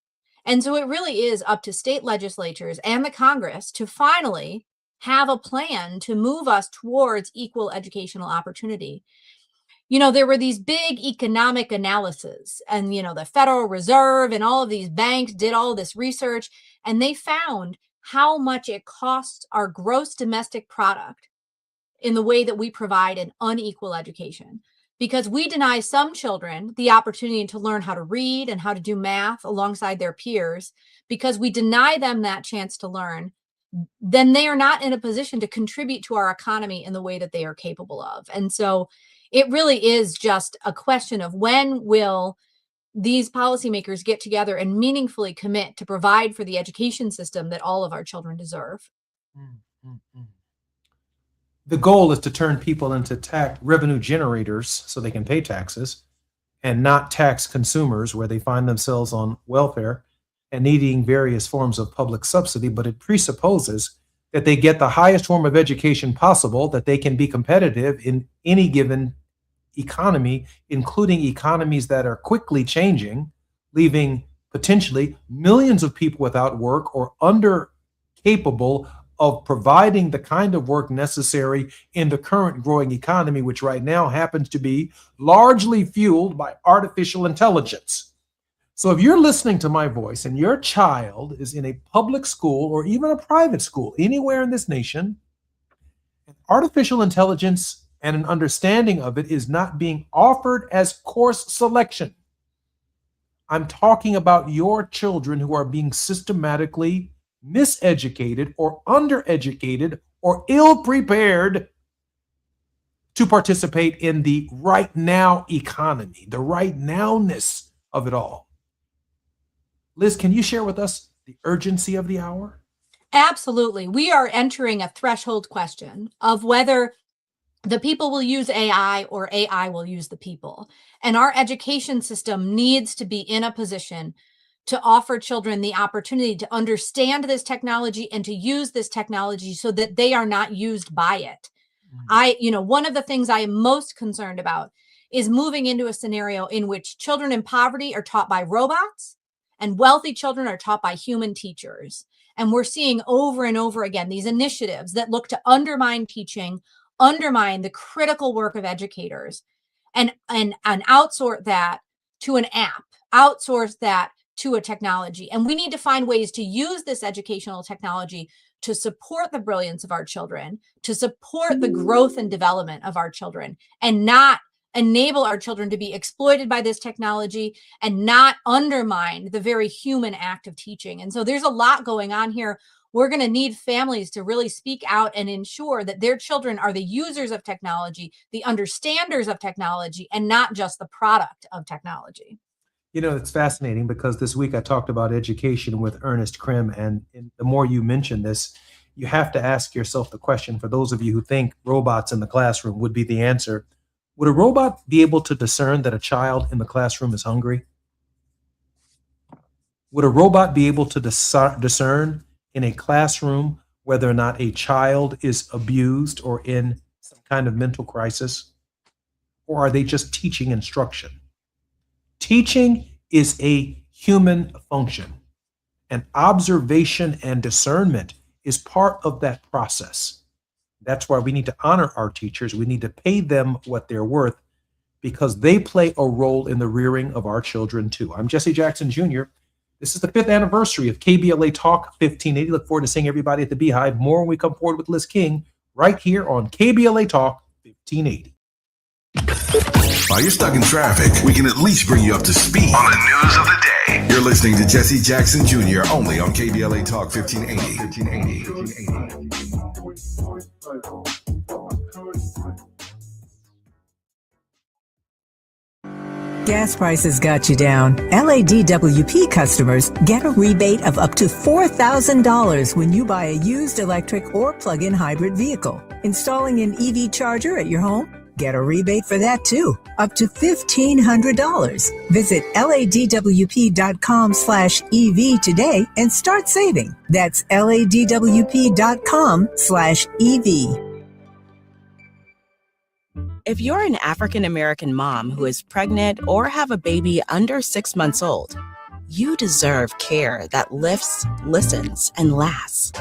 And so it really is up to state legislatures and the Congress to finally have a plan to move us towards equal educational opportunity. There were these big economic analyses, and, the Federal Reserve and all of these banks did all this research, and they found how much it costs our gross domestic product in the way that we provide an unequal education, because we deny some children the opportunity to learn how to read and how to do math alongside their peers. Because we deny them that chance to learn, then they are not in a position to contribute to our economy in the way that they are capable of. And so it really is just a question of, when will these policymakers get together and meaningfully commit to provide for the education system that all of our children deserve?
The goal is to turn people into tax revenue generators so they can pay taxes, and not tax consumers where they find themselves on welfare and needing various forms of public subsidy. But it presupposes that they get the highest form of education possible, that they can be competitive in any given economy, including economies that are quickly changing, leaving potentially millions of people without work or under capable of providing the kind of work necessary in the current growing economy, which right now happens to be largely fueled by artificial intelligence. So if you're listening to my voice and your child is in a public school or even a private school anywhere in this nation, artificial intelligence and an understanding of it is not being offered as course selection. I'm talking about your children who are being systematically miseducated or undereducated or ill-prepared to participate in the right now economy, the right nowness of it all. Liz, can you share with us the urgency of the hour?
Absolutely. We are entering a threshold question of whether the people will use AI or AI will use the people. And our education system needs to be in a position to offer children the opportunity to understand this technology and to use this technology so that they are not used by it. One of the things I am most concerned about is moving into a scenario in which children in poverty are taught by robots and wealthy children are taught by human teachers. And we're seeing over and over again these initiatives that look to undermine teaching, undermine the critical work of educators, and outsource that to an app, outsource that to a technology. And we need to find ways to use this educational technology to support the brilliance of our children, to support the growth and development of our children, and not enable our children to be exploited by this technology and not undermine the very human act of teaching. And so there's a lot going on here. We're going to need families to really speak out and ensure that their children are the users of technology, the understanders of technology, and not just the product of technology.
You know, it's fascinating because this week I talked about education with Ernest Krim, and the more you mention this, you have to ask yourself the question, for those of you who think robots in the classroom would be the answer, would a robot be able to discern that a child in the classroom is hungry? Would a robot be able to discern in a classroom whether or not a child is abused or in some kind of mental crisis? Or are they just teaching instruction? Teaching is a human function, and observation and discernment is part of that process. That's why we need to honor our teachers. We need to pay them what they're worth because they play a role in the rearing of our children too. I'm Jesse Jackson Jr. This is the 5th anniversary of KBLA Talk 1580. Look forward to seeing everybody at the Beehive. More when we come forward with Liz King right here on KBLA Talk 1580.
While you're stuck in traffic, we can at least bring you up to speed on the news of the day. You're listening to Jesse Jackson Jr. only on KBLA Talk 1580.
Gas prices got you down. LADWP customers get a rebate of up to $4,000 when you buy a used electric or plug-in hybrid vehicle. Installing an EV charger at your home? Get a rebate for that too, up to $1,500. Visit ladwp.com/EV today and start saving. That's ladwp.com/EV.
If you're an African American mom who is pregnant or have a baby under 6 months old, you deserve care that lifts, listens, and lasts.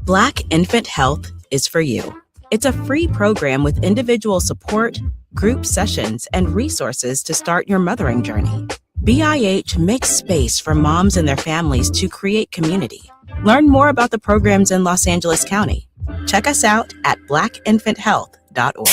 Black Infant Health is for you. It's a free program with individual support, group sessions, and resources to start your mothering journey. BIH makes space for moms and their families to create community. Learn more about the programs in Los Angeles County. Check us out at blackinfanthealth.org.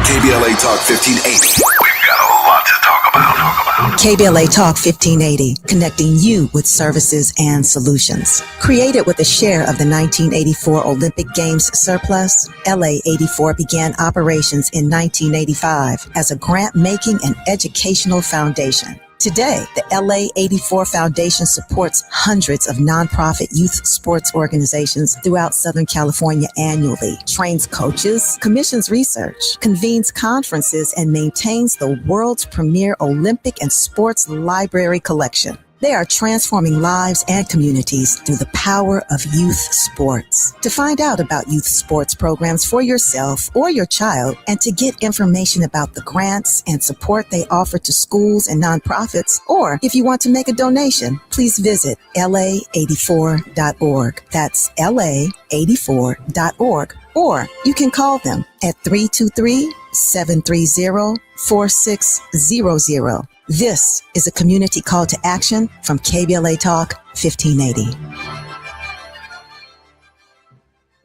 KBLA Talk 1580. We've got a lot to talk about.
KBLA Talk 1580, connecting you with services and solutions. Created with a share of the 1984 Olympic Games surplus, LA 84 began operations in 1985 as a grant-making and educational foundation. Today, the LA 84 Foundation supports hundreds of nonprofit youth sports organizations throughout Southern California annually, trains coaches, commissions research, convenes conferences, and maintains the world's premier Olympic and sports library collection. They are transforming lives and communities through the power of youth sports. To find out about youth sports programs for yourself or your child, and to get information about the grants and support they offer to schools and nonprofits, or if you want to make a donation, please visit la84.org. That's la84.org. Or you can call them at 323-730-4600. This is a community call to action from KBLA Talk 1580.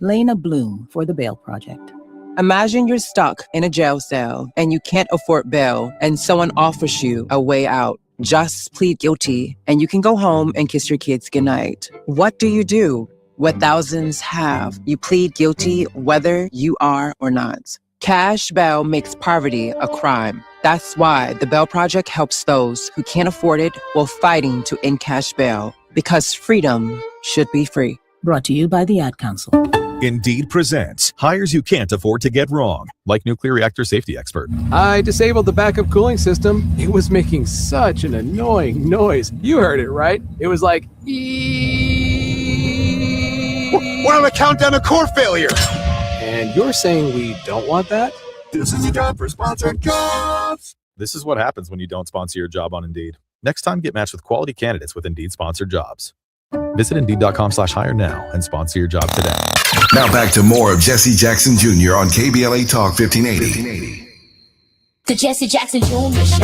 Lena Bloom for the Bail Project. Imagine you're stuck in a jail cell and you can't afford bail and someone offers you a way out. Just plead guilty and you can go home and kiss your kids goodnight. What do? What thousands have. You plead guilty whether you are or not. Cash bail makes poverty a crime. That's why the Bail Project helps those who can't afford it while fighting to end cash bail, because freedom should be free.
Brought to you by the Ad Council.
Indeed presents hires you can't afford to get wrong, like nuclear reactor safety expert.
I disabled the backup cooling system. It was making such an annoying noise. You heard it, right? It was like,
we're on a countdown to core failure.
And you're saying we don't want that?
This is a job for sponsored jobs.
This is what happens when you don't sponsor your job on Indeed. Next time, get matched with quality candidates with Indeed sponsored jobs. Visit Indeed.com/hire now and sponsor your job today.
Now back to more of Jesse Jackson Jr. on KBLA Talk 1580.
The Jesse Jackson Jr. Show.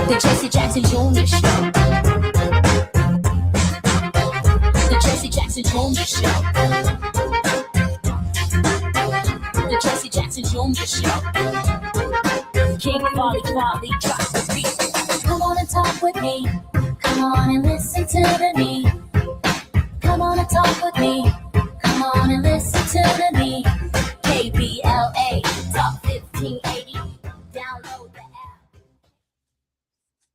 The Jesse Jackson Jr. Show. The Jesse Jackson Jr. Show. The Jesse Jackson Jr. Show. King Quality drops the beat. Come on and talk with me. Come on and listen to the me. Come on and talk with me. Come on and listen to the me. KBLA Talk 1580. Download the app.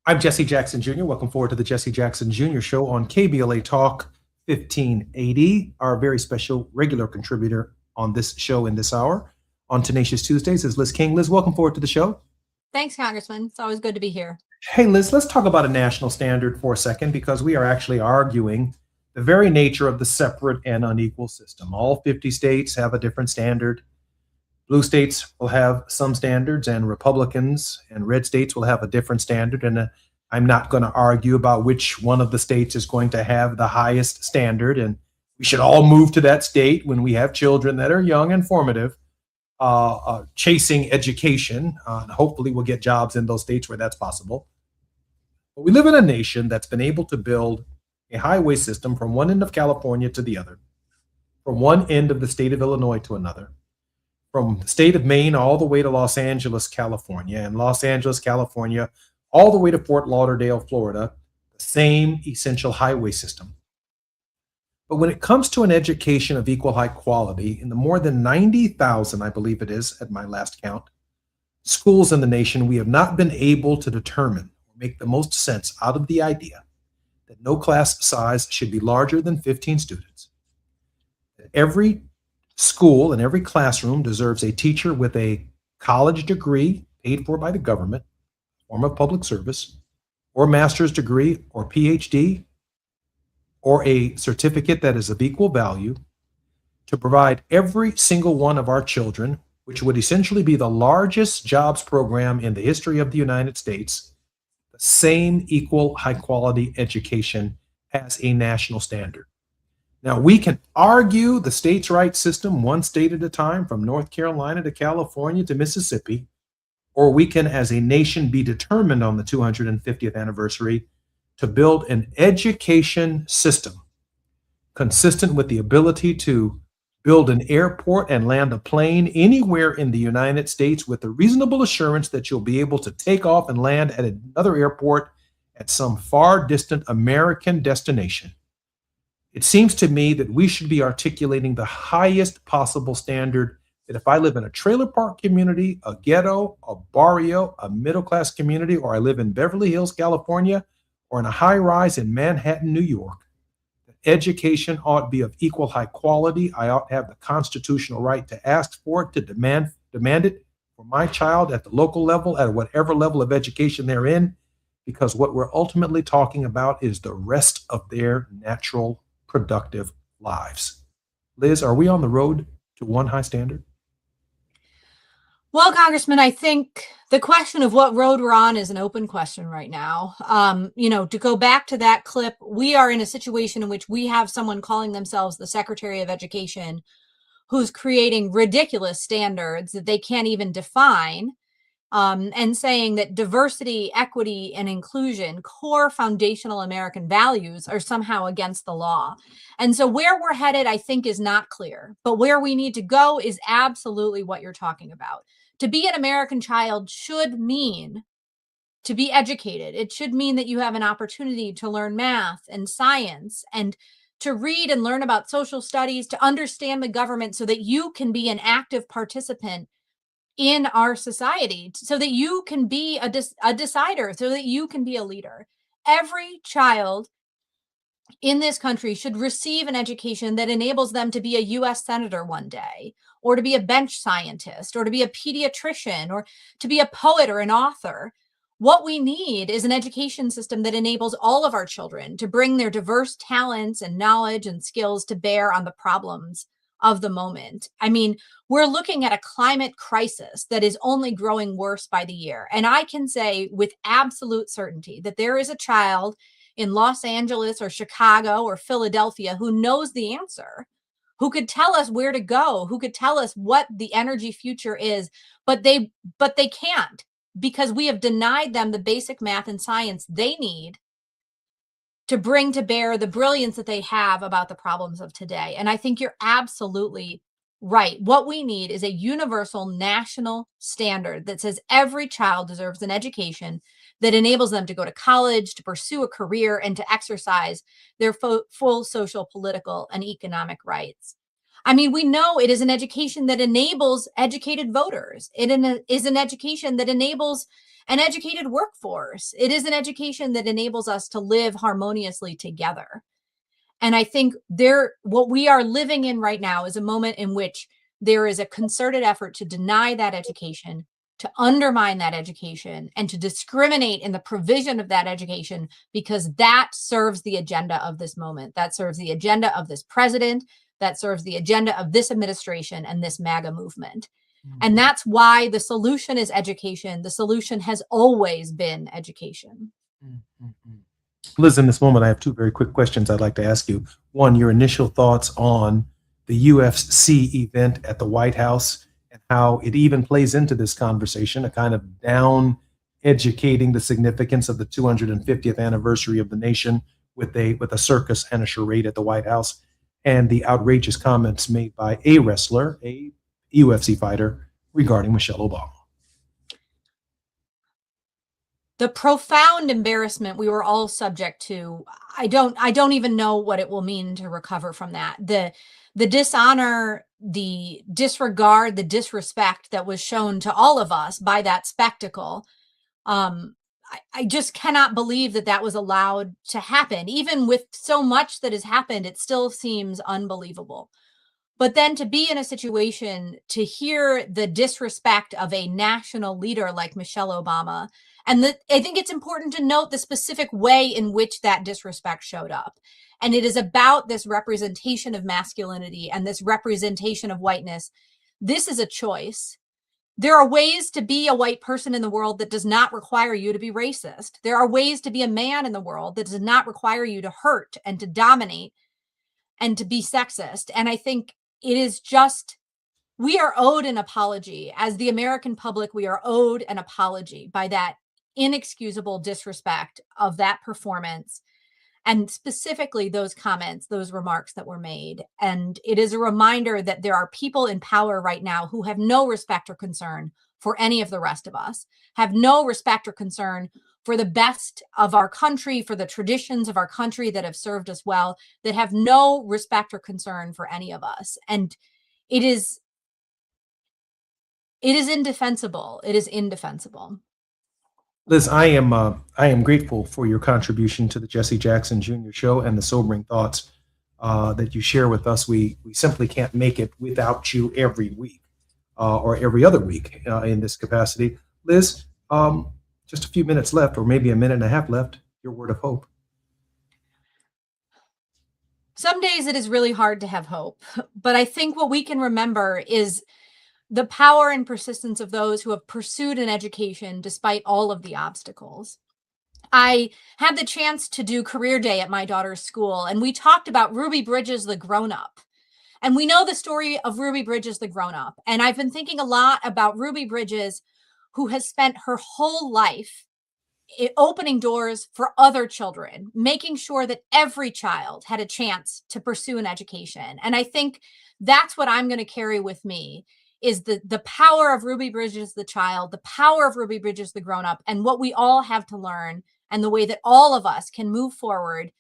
I'm Jesse Jackson Jr. Welcome forward to the Jesse Jackson Jr. Show on KBLA Talk 1580. Our very special regular contributor on this show in this hour on Tenacious Tuesdays is Liz King. Liz, welcome forward to the show.
Thanks, Congressman. It's always good to be here.
Hey, Liz, let's talk about a national standard for a second, because we are actually arguing the very nature of the separate and unequal system. All 50 states have a different standard. Blue states will have some standards, and Republicans and red states will have a different standard. And I'm not going to argue about which one of the states is going to have the highest standard. And we should all move to that state when we have children that are young and formative, chasing education. Hopefully we'll get jobs in those states where that's possible. But we live in a nation that's been able to build a highway system from one end of California to the other, from one end of the state of Illinois to another, from the state of Maine all the way to Los Angeles, California, and Los Angeles, California, all the way to Fort Lauderdale, Florida, the same essential highway system. But when it comes to an education of equal high quality, in the more than 90,000, I believe it is at my last count, schools in the nation, we have not been able to determine or make the most sense out of the idea that no class size should be larger than 15 students. That every school and every classroom deserves a teacher with a college degree paid for by the government, form of public service, or master's degree or PhD, or a certificate that is of equal value, to provide every single one of our children, which would essentially be the largest jobs program in the history of the United States, the same equal high quality education as a national standard. Now, we can argue the states' rights system one state at a time, from North Carolina to California to Mississippi, or we can, as a nation, be determined on the 250th anniversary to build an education system consistent with the ability to build an airport and land a plane anywhere in the United States with the reasonable assurance that you'll be able to take off and land at another airport at some far distant American destination. It seems to me that we should be articulating the highest possible standard, that if I live in a trailer park community, a ghetto, a barrio, a middle-class community, or I live in Beverly Hills, California, or in a high-rise in Manhattan, New York, that education ought to be of equal high quality. I ought to have the constitutional right to ask for it, to demand it for my child at the local level, at whatever level of education they're in, because what we're ultimately talking about is the rest of their natural, productive lives. Liz, are we on the road to one high standard?
Well, Congressman, I think the question of what road we're on is an open question right now. To go back to that clip, we are in a situation in which we have someone calling themselves the Secretary of Education who's creating ridiculous standards that they can't even define, and saying that diversity, equity, and inclusion, core foundational American values, are somehow against the law. And so where we're headed, I think, is not clear. But where we need to go is absolutely what you're talking about. To be an American child should mean to be educated. It should mean that you have an opportunity to learn math and science and to read and learn about social studies, to understand the government so that you can be an active participant in our society, so that you can be a decider, so that you can be a leader. Every child in this country should receive an education that enables them to be a U.S. senator one day, or to be a bench scientist, or to be a pediatrician, or to be a poet or an author. What we need is an education system that enables all of our children to bring their diverse talents and knowledge and skills to bear on the problems of the moment. I mean, we're looking at a climate crisis that is only growing worse by the year. And I can say with absolute certainty that there is a child in Los Angeles or Chicago or Philadelphia who knows the answer, who could tell us where to go, who could tell us what the energy future is, but they can't, because we have denied them the basic math and science they need to bring to bear the brilliance that they have about the problems of today. And I think you're absolutely right. What we need is a universal national standard that says every child deserves an education that enables them to go to college, to pursue a career, and to exercise their full social, political, and economic rights. I mean, we know it is an education that enables educated voters. It is an education that enables an educated workforce. It is an education that enables us to live harmoniously together. And I think what we are living in right now is a moment in which there is a concerted effort to deny that education, to undermine that education, and to discriminate in the provision of that education, because that serves the agenda of this moment. That serves the agenda of this president. That serves the agenda of this administration and this MAGA movement. And that's why the solution is education. The solution has always been education.
Liz, in this moment, I have two very quick questions I'd like to ask you. One, your initial thoughts on the UFC event at the White House and how it even plays into this conversation, a kind of down educating the significance of the 250th anniversary of the nation with a circus and a charade at the White House, and the outrageous comments made by a wrestler, a UFC fighter, regarding Michelle Obama.
The profound embarrassment we were all subject to, I don't even know what it will mean to recover from that. The dishonor, the disregard, the disrespect that was shown to all of us by that spectacle, I just cannot believe that was allowed to happen. Even with so much that has happened, it still seems unbelievable. But then to be in a situation to hear the disrespect of a national leader like Michelle Obama, and I think it's important to note the specific way in which that disrespect showed up. And it is about this representation of masculinity and this representation of whiteness. This is a choice. There are ways to be a white person in the world that does not require you to be racist. There are ways to be a man in the world that does not require you to hurt and to dominate and to be sexist. And I think it is just, we are owed an apology. As the American public, we are owed an apology by that inexcusable disrespect of that performance, and specifically those comments, those remarks that were made. And it is a reminder that there are people in power right now who have no respect or concern for any of the rest of us, have no respect or concern for the best of our country, for the traditions of our country that have served us well, that have no respect or concern for any of us. And it is indefensible. It is indefensible.
Liz, I am grateful for your contribution to the Jesse Jackson Jr. Show and the sobering thoughts that you share with us. We simply can't make it without you every week or every other week in this capacity. Liz, just a few minutes left, or maybe a minute and a half left. Your word of hope.
Some days it is really hard to have hope, but I think what we can remember is the power and persistence of those who have pursued an education despite all of the obstacles. I had the chance to do career day at my daughter's school, and we talked about Ruby Bridges, the grown-up. And we know the story of Ruby Bridges, the grown-up. And I've been thinking a lot about Ruby Bridges, who has spent her whole life opening doors for other children, making sure that every child had a chance to pursue an education. And I think that's what I'm going to carry with me, is the power of Ruby Bridges, the child, the power of Ruby Bridges, the grown-up, and what we all have to learn, and the way that all of us can move forward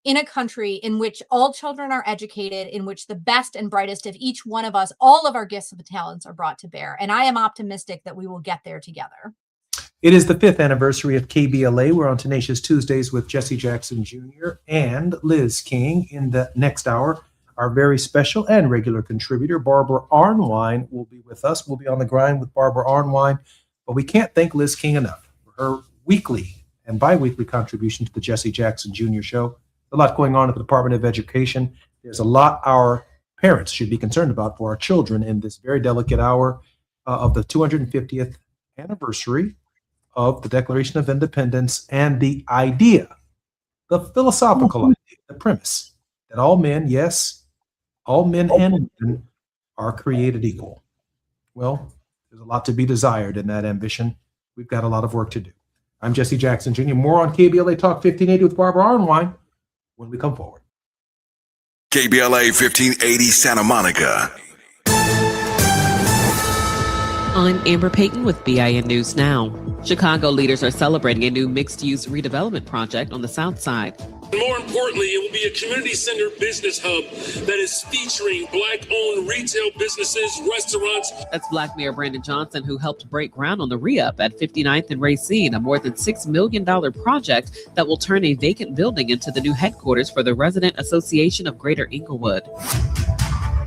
in a country in which all children are educated, in which the best and brightest of each one of us, all of our gifts and talents are brought to bear. And I am optimistic that we will get there together.
It is the 5th anniversary of KBLA. We're on Tenacious Tuesdays with Jesse Jackson Jr. and Liz King. In the next hour, our very special and regular contributor, Barbara Arnwine, will be with us. We'll be on the grind with Barbara Arnwine, but we can't thank Liz King enough for her weekly and bi-weekly contribution to the Jesse Jackson Jr. Show. A lot going on at the Department of Education. There's a lot our parents should be concerned about for our children in this very delicate hour of the 250th anniversary of the Declaration of Independence, and the idea, the philosophical idea, the premise that all men, yes, all men and women are created equal. Well, there's a lot to be desired in that ambition. We've got a lot of work to do. I'm Jesse Jackson Jr. More on KBLA Talk 1580 with Barbara Arnwine when we come forward.
KBLA 1580 Santa Monica.
I'm Amber Payton with BIN News Now. Chicago leaders are celebrating a new mixed-use redevelopment project on the South Side.
More importantly, it will be a community-centered business hub that is featuring Black-owned retail businesses, restaurants.
That's Black Mayor Brandon Johnson, who helped break ground on the re-up at 59th and Racine, a more than $6 million project that will turn a vacant building into the new headquarters for the Resident Association of Greater Inglewood.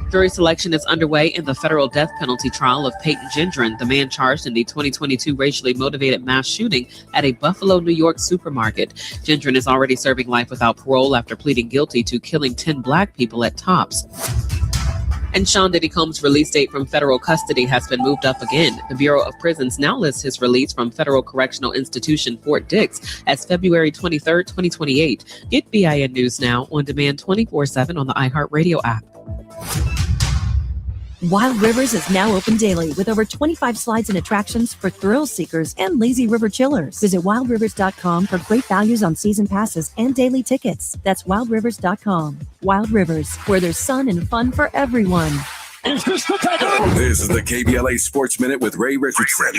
Jury selection is underway in the federal death penalty trial of Peyton Gendron, the man charged in the 2022 racially motivated mass shooting at a Buffalo, New York supermarket. Gendron is already serving life without parole after pleading guilty to killing 10 Black people at Tops. And Sean Diddy Combs' release date from federal custody has been moved up again. The Bureau of Prisons now lists his release from Federal Correctional Institution Fort Dix as February 23, 2028. Get BIN News Now on demand 24/7 on the iHeartRadio app.
Wild Rivers is now open daily with over 25 slides and attractions for thrill seekers and lazy river chillers. Visit wildrivers.com for great values on season passes and daily tickets. That's wildrivers.com. Wild Rivers, where there's sun and fun for everyone.
This is the KBLA Sports Minute with Ray Richardson.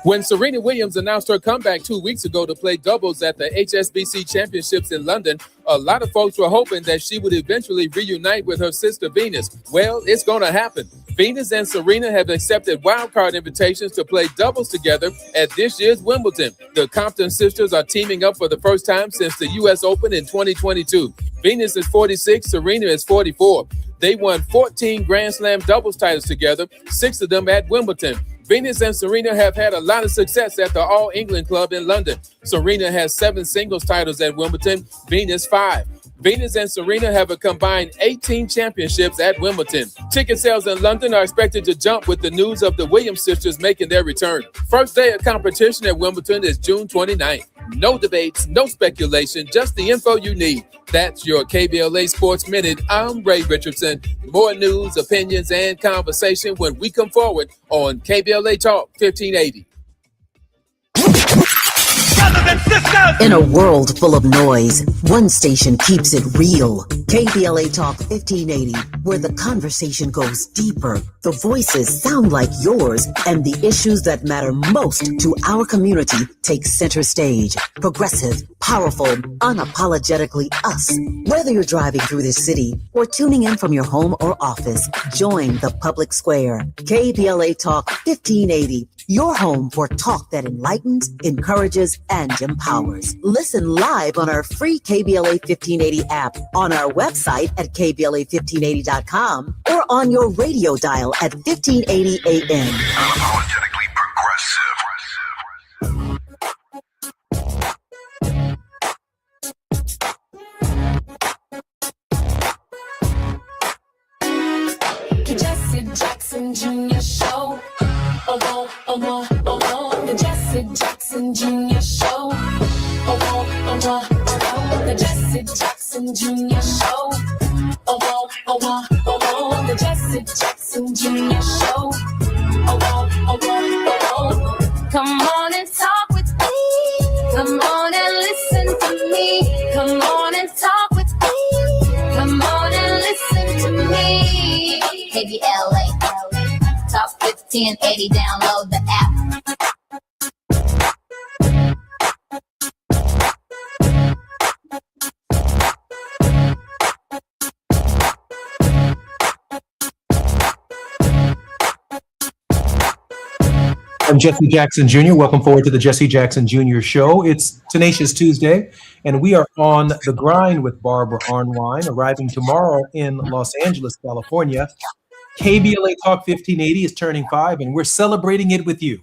When Serena Williams announced her comeback 2 weeks ago to play doubles at the HSBC Championships in London, a lot of folks were hoping that she would eventually reunite with her sister Venus. Well, it's going to happen. Venus and Serena have accepted wildcard invitations to play doubles together at this year's Wimbledon. The Compton sisters are teaming up for the first time since the U.S. Open in 2022. Venus is 46, Serena is 44. They won 14 Grand Slam doubles titles together, 6 of them at Wimbledon. Venus and Serena have had a lot of success at the All England Club in London. Serena has 7 singles titles at Wimbledon, Venus 5. Venus and Serena have a combined 18 championships at Wimbledon. Ticket sales in London are expected to jump with the news of the Williams sisters making their return. First day of competition at Wimbledon is June 29th. No debates, no speculation, just the info you need. That's your KBLA Sports Minute. I'm Ray Richardson. More news, opinions, and conversation when we come forward on KBLA Talk 1580.
In a world full of noise, one station keeps it real. KBLA Talk 1580, where the conversation goes deeper, the voices sound like yours, and the issues that matter most to our community take center stage. Progressive, powerful, unapologetically us. Whether you're driving through the city or tuning in from your home or office, join the public square. KBLA Talk 1580. Your home for talk that enlightens, encourages, and empowers. Listen live on our free KBLA 1580 app, on our website at KBLA1580.com, or on your radio dial at 1580 AM.
Unapologetically progressive.
Jesse Jackson Jr. Show. The Jesse Jackson Jr. Show. The Jesse Jackson Jr. Show. The Jesse Jackson Jr. Show. Come on and talk with me. Come on and listen to me. Come on and talk with me. Come on and listen to me. KBLA Talk 1580. Download the app.
I'm Jesse Jackson Jr. Welcome forward to the Jesse Jackson Jr. Show. It's Tenacious Tuesday, and we are on the grind with Barbara Arnwine, arriving tomorrow in Los Angeles, California. KBLA Talk 1580 is turning 5, and we're celebrating it with you.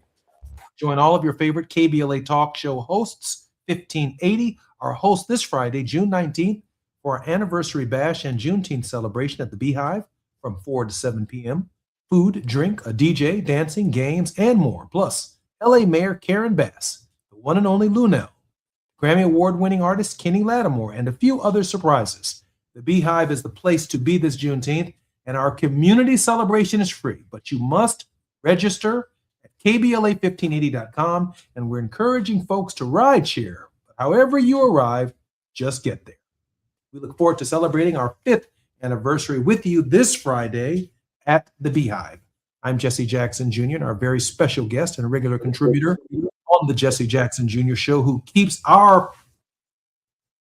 Join all of your favorite KBLA Talk show hosts, 1580, our host this Friday, June 19th, for our anniversary bash and Juneteenth celebration at the Beehive from 4 to 7 p.m. Food, drink, a DJ, dancing, games, and more. Plus, LA Mayor Karen Bass, the one and only Lunel, Grammy Award-winning artist Kenny Lattimore, and a few other surprises. The Beehive is the place to be this Juneteenth, and our community celebration is free, but you must register at KBLA1580.com, and we're encouraging folks to ride share. However you arrive, just get there. We look forward to celebrating our 5th anniversary with you this Friday at the Beehive. I'm Jesse Jackson Jr., and our very special guest and a regular contributor on the Jesse Jackson Jr. Show, who keeps our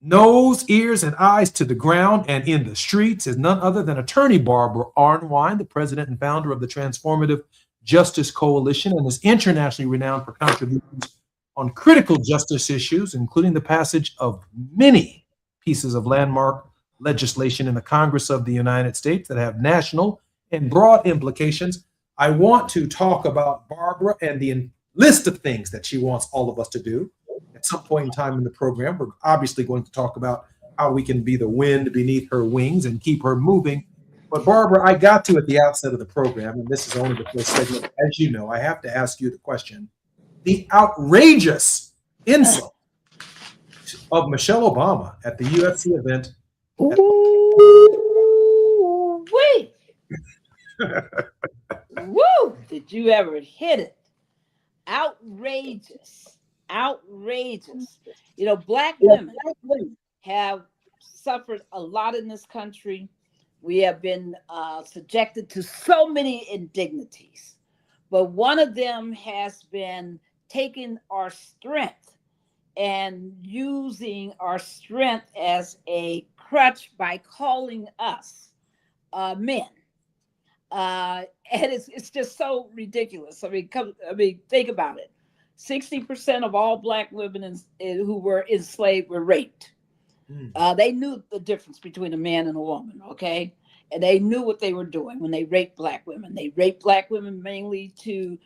nose, ears, and eyes to the ground and in the streets, is none other than attorney Barbara Arnwine, the president and founder of the Transformative Justice Coalition, and is internationally renowned for contributions on critical justice issues, including the passage of many pieces of landmark legislation in the Congress of the United States that have national and broad implications. I want to talk about Barbara and the list of things that she wants all of us to do. At some point in time in the program, we're obviously going to talk about how we can be the wind beneath her wings and keep her moving. But Barbara, I got to at the outset of the program, and this is only the first segment. As you know, I have to ask you the question. The outrageous insult of Michelle Obama at the UFC event.
Wait. Woo! Did you ever hit it? Outrageous. Outrageous. You know, Black women have suffered a lot in this country. We have been subjected to so many indignities, but one of them has been taking our strength and using our strength as a crutch by calling us men. And it's just so ridiculous. I mean, think about it. 60% of all Black women who were enslaved were raped. They knew the difference between a man and a woman, okay? And they knew what they were doing when they raped Black women. They raped Black women mainly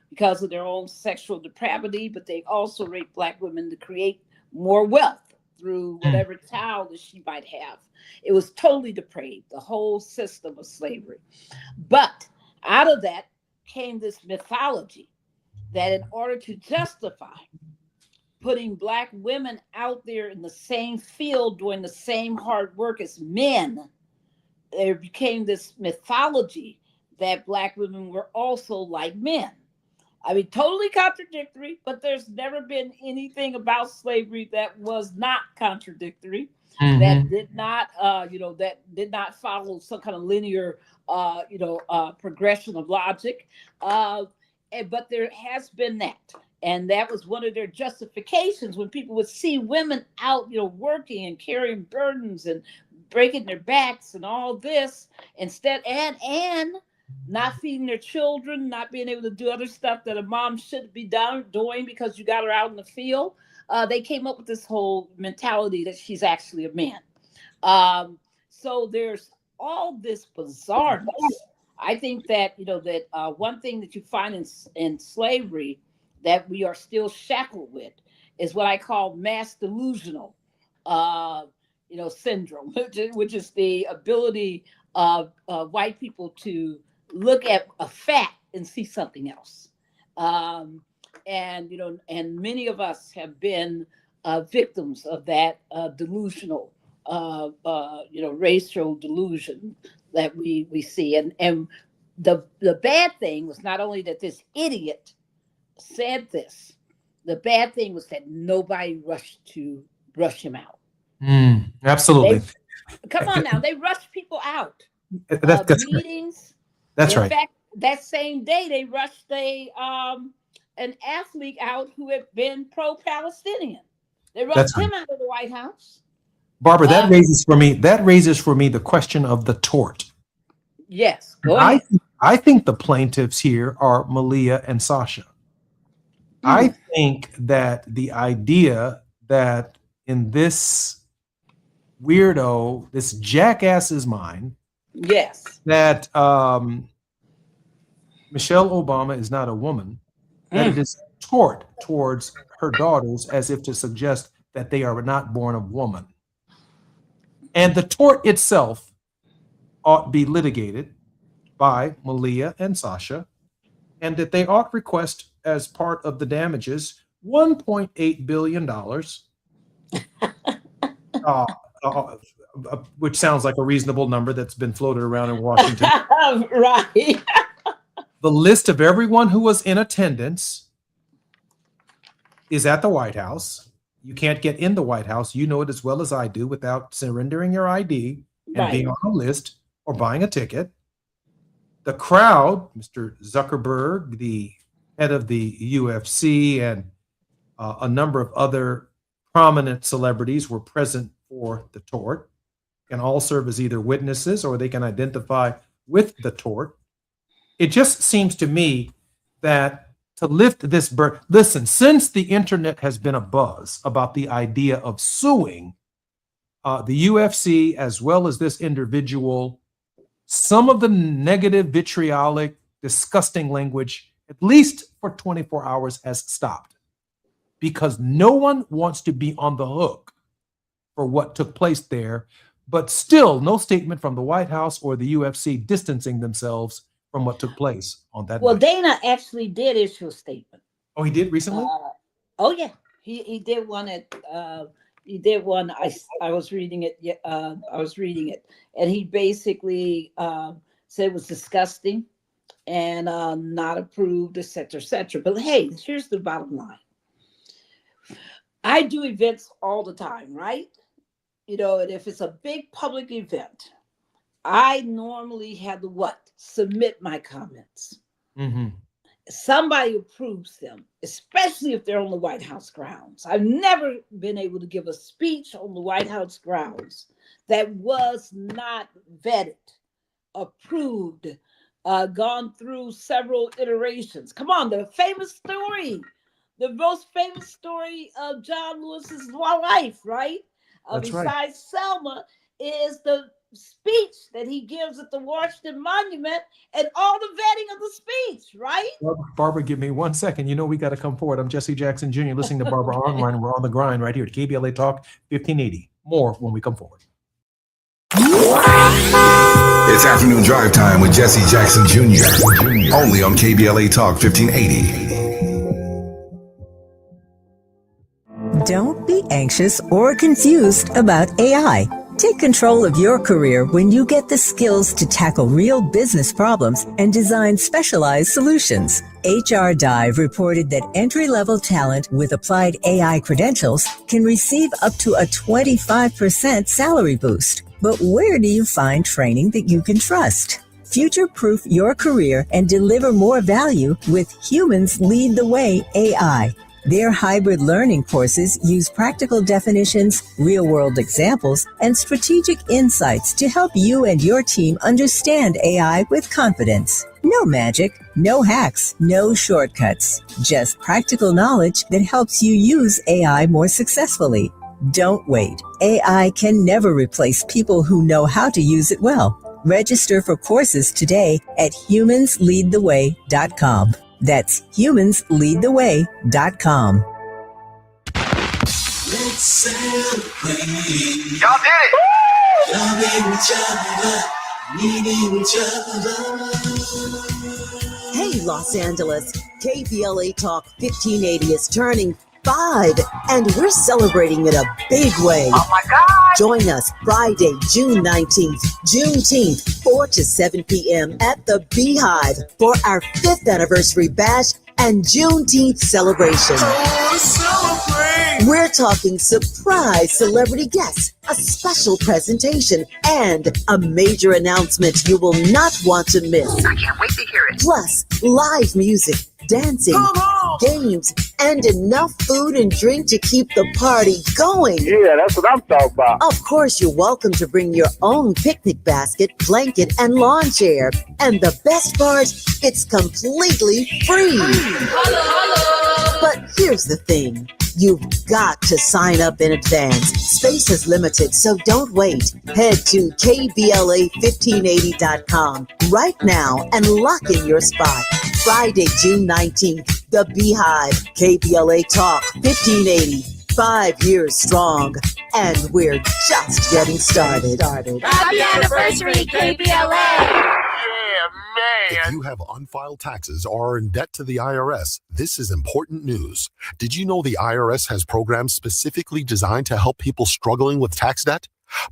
because of their own sexual depravity, but they also raped Black women to create more wealth through whatever child that she might have. It was totally depraved, the whole system of slavery. But out of that came this mythology that in order to justify putting Black women out there in the same field doing the same hard work as men, there became this mythology that Black women were also like men. I mean, totally contradictory, but there's never been anything about slavery that was not contradictory, that did not, that did not follow some kind of linear, progression of logic. But there has been that. And that was one of their justifications when people would see women out, working and carrying burdens and breaking their backs and all this instead, and not feeding their children, not being able to do other stuff that a mom should be doing because you got her out in the field. They came up with this whole mentality that she's actually a man. So there's all this bizarreness. I think that, one thing that you find in slavery that we are still shackled with is what I call mass delusional, syndrome, which is the ability of white people to look at a fact and see something else. And many of us have been victims of that delusional, racial delusion that we see. And the bad thing was not only that this idiot said this, the bad thing was that nobody rushed to rush him out.
Absolutely.
Come on now, they rushed people out.
That's
meetings.
That's right.
In fact, that same day they rushed an athlete out who had been pro-Palestinian. They rushed him out of the White House.
Barbara, that raises for me the question of the tort.
Yes, go ahead.
I think the plaintiffs here are Malia and Sasha. I think that the idea that in this weirdo, this jackass's mind,
yes,
that Michelle Obama is not a woman, that it is tort towards her daughters as if to suggest that they are not born of woman. And the tort itself ought be litigated by Malia and Sasha, and that they ought request as part of the damages $1.8 billion, which sounds like a reasonable number that's been floated around in Washington.
Right.
The list of everyone who was in attendance is at the White House. You can't get in the White House, you know it as well as I do, without surrendering your ID and being on a list or buying a ticket. The crowd, Mr. Zuckerberg, the head of the UFC, and a number of other prominent celebrities were present for the tort, can all serve as either witnesses or they can identify with the tort. It just seems to me that to lift this burden, listen, since the internet has been abuzz about the idea of suing the UFC as well as this individual, some of the negative, vitriolic, disgusting language, at least for 24 hours, has stopped because no one wants to be on the hook for what took place there, but still no statement from the White House or the UFC distancing themselves from what took place on that
Well,
night.
Dana actually did issue a statement.
Oh, he did recently?
Oh yeah, he did one at he did one. I was reading it. I was reading it, and he basically said it was disgusting and not approved, etc., etc. But hey, here's the bottom line. I do events all the time, right? You know, and if it's a big public event, I normally have to submit my comments.
Mm-hmm.
Somebody approves them, especially if they're on the White House grounds. I've never been able to give a speech on the White House grounds that was not vetted, approved, gone through several iterations. Come on, the most famous story of John Lewis's life, right?
That's right.
Besides Selma, is the speech that he gives at the Washington Monument and all the vetting of the speech, right?
Barbara, give me 1 second. You know we got to come forward. I'm Jesse Jackson Jr. listening to Barbara Online. We're on the grind right here at KBLA Talk 1580. More when we come forward.
It's afternoon drive time with Jesse Jackson Jr. Only on KBLA Talk 1580.
Don't be anxious or confused about AI. Take control of your career when you get the skills to tackle real business problems and design specialized solutions. HR Dive reported that entry-level talent with applied AI credentials can receive up to a 25% salary boost. But where do you find training that you can trust? Future-proof your career and deliver more value with Humans Lead the Way AI. Their hybrid learning courses use practical definitions, real-world examples, and strategic insights to help you and your team understand AI with confidence. No magic, no hacks, no shortcuts. Just practical knowledge that helps you use AI more successfully. Don't wait. AI can never replace people who know how to use it well. Register for courses today at humansleadtheway.com. That's humansleadtheway.com.
Let's celebrate.
Y'all did it!
Loving each other, needing each other.
Hey, Los Angeles, KBLA Talk 1580 is turning 5, and we're celebrating in a big way.
Oh my God!
Join us Friday, June 19th, Juneteenth, 4 to 7 p.m. at the Beehive for our 5th anniversary bash and Juneteenth celebration.
Oh, celebrate!
We're talking surprise celebrity guests, a special presentation, and a major announcement you will not want to miss.
I can't wait to hear it.
Plus, live music, dancing, games, and enough food and drink to keep the party going.
Yeah, that's what I'm talking about.
Of course, you're welcome to bring your own picnic basket, blanket, and lawn chair. And the best part, it's completely free. But here's the thing. You've got to sign up in advance. Space is limited, so don't wait. Head to KBLA1580.com right now and lock in your spot. Friday, June 19th, the Beehive, KBLA Talk 1580. 5 years strong, and we're just getting started.
Happy anniversary, KBLA!
If you have unfiled taxes or are in debt to the IRS, this is important news. Did you know the IRS has programs specifically designed to help people struggling with tax debt?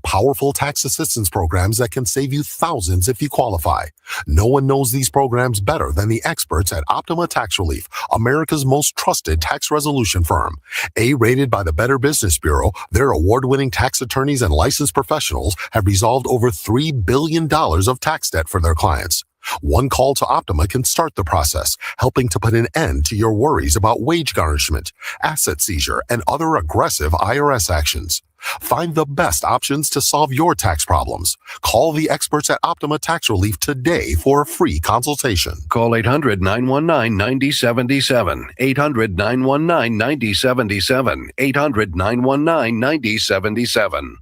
Powerful tax assistance programs that can save you thousands if you qualify. No one knows these programs better than the experts at Optima Tax Relief, America's most trusted tax resolution firm. A-rated by the Better Business Bureau, their award-winning tax attorneys and licensed professionals have resolved over $3 billion of tax debt for their clients. One call to Optima can start the process, helping to put an end to your worries about wage garnishment, asset seizure, and other aggressive IRS actions. Find the best options to solve your tax problems. Call the experts at Optima Tax Relief today for a free consultation.
Call 800-919-9077. 800-919-9077. 800-919-9077.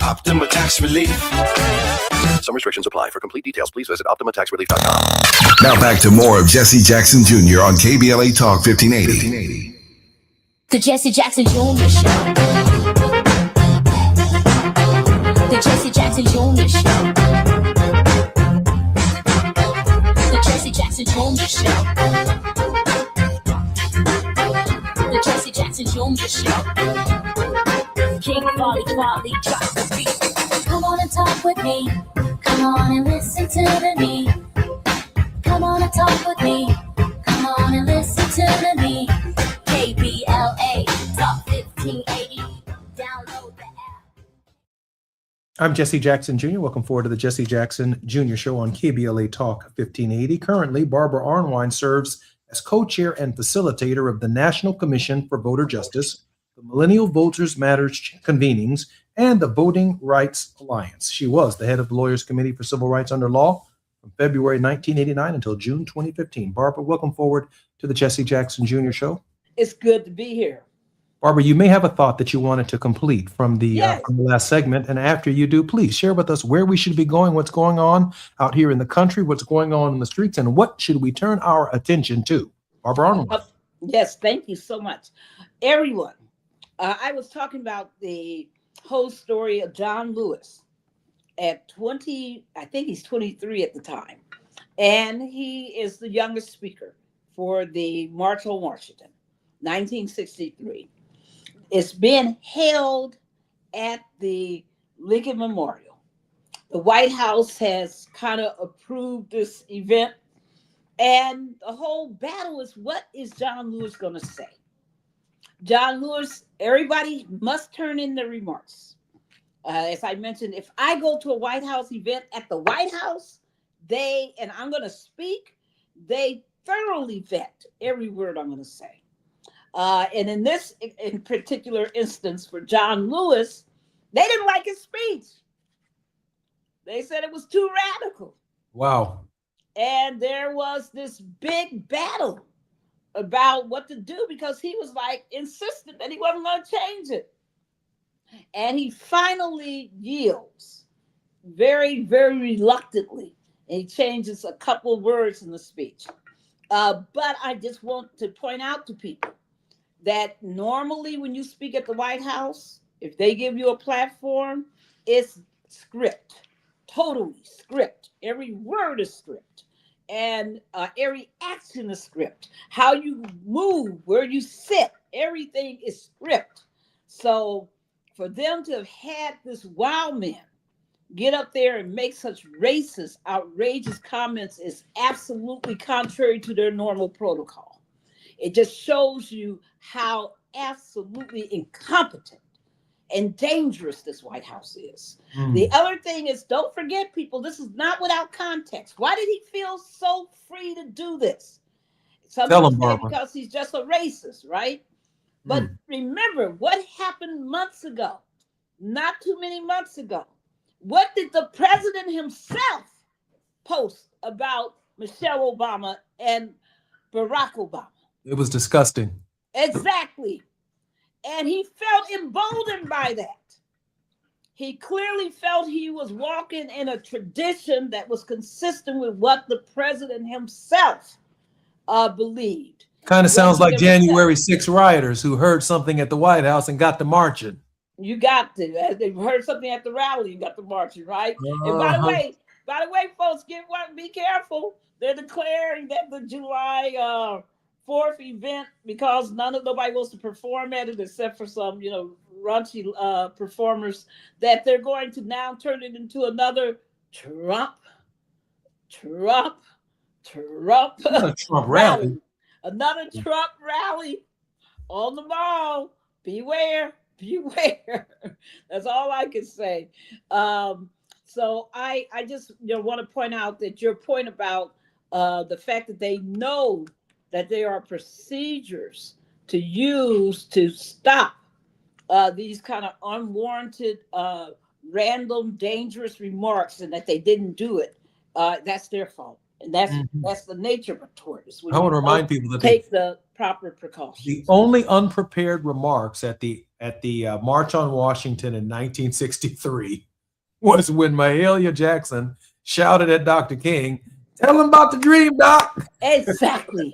Optima Tax Relief.
Some restrictions apply. For complete details, please visit OptimaTaxRelief.com.
Now back to more of Jesse Jackson Jr. on KBLA Talk 1580.
The Jesse Jackson Jr. Show. The Jesse Jackson Jr. Show. The Jesse Jackson Jr. Show. The Jesse Jackson Jr. Show. King Volley, drop the beat. Come on and talk with me. Come on and listen to me. Come on and talk with me. Come on and listen to me. KBLA Talk 1580. Download the app.
I'm Jesse Jackson Jr. Welcome forward to the Jesse Jackson Jr. Show on KBLA Talk 1580. Currently, Barbara Arnwine serves as co-chair and facilitator of the National Commission for Voter Justice, the Millennial Voters Matters convenings, and the Voting Rights Alliance. She was the head of the Lawyers Committee for Civil Rights Under Law from February 1989 until June 2015. Barbara, welcome forward to the Jesse Jackson Jr. Show.
It's good to be here.
Barbara, you may have a thought that you wanted to complete from the last segment. And after you do, please share with us where we should be going, what's going on out here in the country, what's going on in the streets, and what should we turn our attention to? Barbara Arnold.
Yes, thank you so much. Everyone, I was talking about the whole story of John Lewis at 20, I think he's 23 at the time. And he is the youngest speaker for the March on Washington, 1963. It's been held at the Lincoln Memorial. The White House has kind of approved this event. And the whole battle is, what is John Lewis going to say? John Lewis, everybody must turn in their remarks. As I mentioned, if I go to a White House event at the White House, and I'm going to speak, they thoroughly vet every word I'm going to say. And in this in particular instance for John Lewis, they didn't like his speech. They said it was too radical.
Wow.
And there was this big battle about what to do because he was like insistent that he wasn't going to change it. And he finally yields very, very reluctantly. And he changes a couple of words in the speech. But I just want to point out to people that normally when you speak at the White House, if they give you a platform, it's script, totally script. Every word is script. And every action is script. How you move, where you sit, everything is script. So for them to have had this wild man get up there and make such racist, outrageous comments is absolutely contrary to their normal protocol. It just shows you how absolutely incompetent and dangerous this White House is. The other thing is, don't forget, people, this is not without context. Why did he feel so free to do this? Some people say because he's just a racist, right? But remember what happened months ago, not too many months ago. What did the president himself post about Michelle Obama and Barack Obama?
It was disgusting.
Exactly. And he felt emboldened by that. He clearly felt he was walking in a tradition that was consistent with what the president himself believed.
Kind of sounds like January 6 rioters who heard something at the White House and got to marching.
You got to. They heard something at the rally and got to marching, right? And by the way, folks, be careful. They're declaring that the July 4th event, because nobody wants to perform at it except for some, raunchy performers, that they're going to now turn it into another Trump
rally.
Another Trump rally on the mall. Beware. That's all I can say. So I just want to point out that your point about the fact that they know that there are procedures to use to stop these kind of unwarranted, random, dangerous remarks, and that they didn't do it. That's their fault, and that's the nature of a tortoise.
I want to remind people that
take the proper precautions.
The only unprepared remarks at the March on Washington in 1963 was when Mahalia Jackson shouted at Dr. King, "Tell him about the dream, Doc."
Exactly.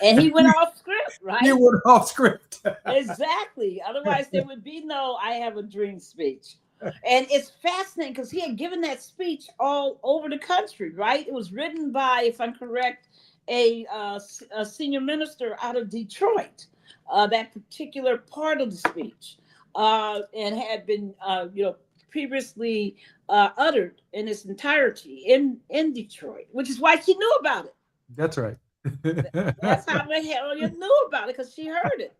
And he went off script, right?
He went off script.
Exactly. Otherwise, there would be no "I have a dream" speech. And it's fascinating because he had given that speech all over the country, right? It was written by, if I'm correct, a senior minister out of Detroit, that particular part of the speech, and had been, previously uttered in its entirety in Detroit, which is why she knew about it.
That's right.
That's how the hell you knew about it, because she heard it.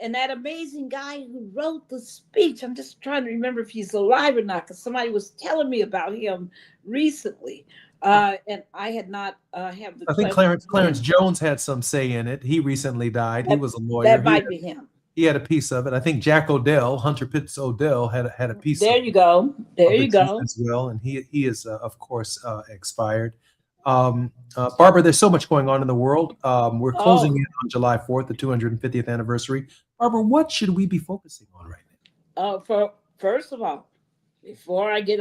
And that amazing guy who wrote the speech, I'm just trying to remember if he's alive or not, because somebody was telling me about him recently. And I had not have the.
I think Clarence Jones had some say in it. He recently died. He was a lawyer.
That might be him.
He had a piece of it. I think Jack Odell, Hunter Pitts Odell, had a piece.
There you go. There you go.
As well, and he is of course expired. Barbara, there's so much going on in the world. We're closing in on July 4th, the 250th anniversary. Barbara, what should we be focusing on right
now? First of all, before I get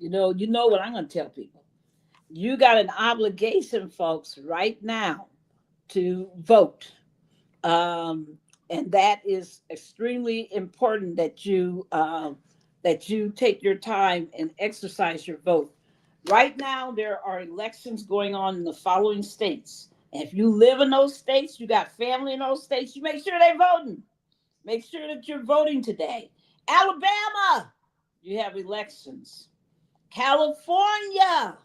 you know what I'm going to tell people. You got an obligation, folks, right now to vote. And that is extremely important that you take your time and exercise your vote. Right now, there are elections going on in the following states. And if you live in those states, you got family in those states, you make sure they're voting. Make sure that you're voting today. Alabama, you have elections. California,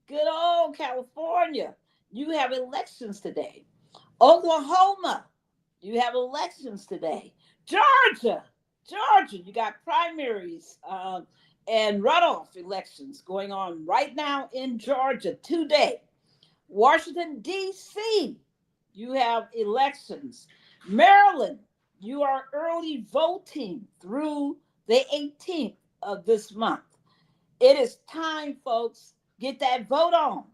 good old California, you have elections today. Oklahoma, you have elections today. Georgia, you got primaries and runoff elections going on right now in Georgia today. Washington, D.C., you have elections. Maryland, you are early voting through the 18th of this month. It is time, folks. Get that vote on.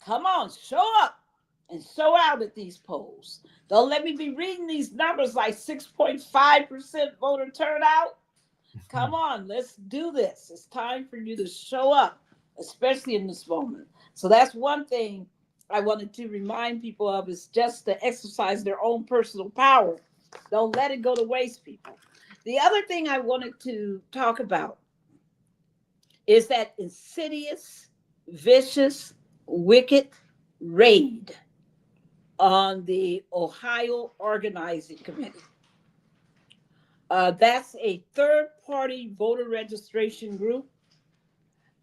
Come on, show up and show out at these polls. Don't let me be reading these numbers like 6.5% voter turnout. Come on, let's do this. It's time for you to show up, especially in this moment. So that's one thing I wanted to remind people of, is just to exercise their own personal power. Don't let it go to waste, people. The other thing I wanted to talk about is that insidious, vicious, wicked raid on the Ohio Organizing Committee. That's a third-party voter registration group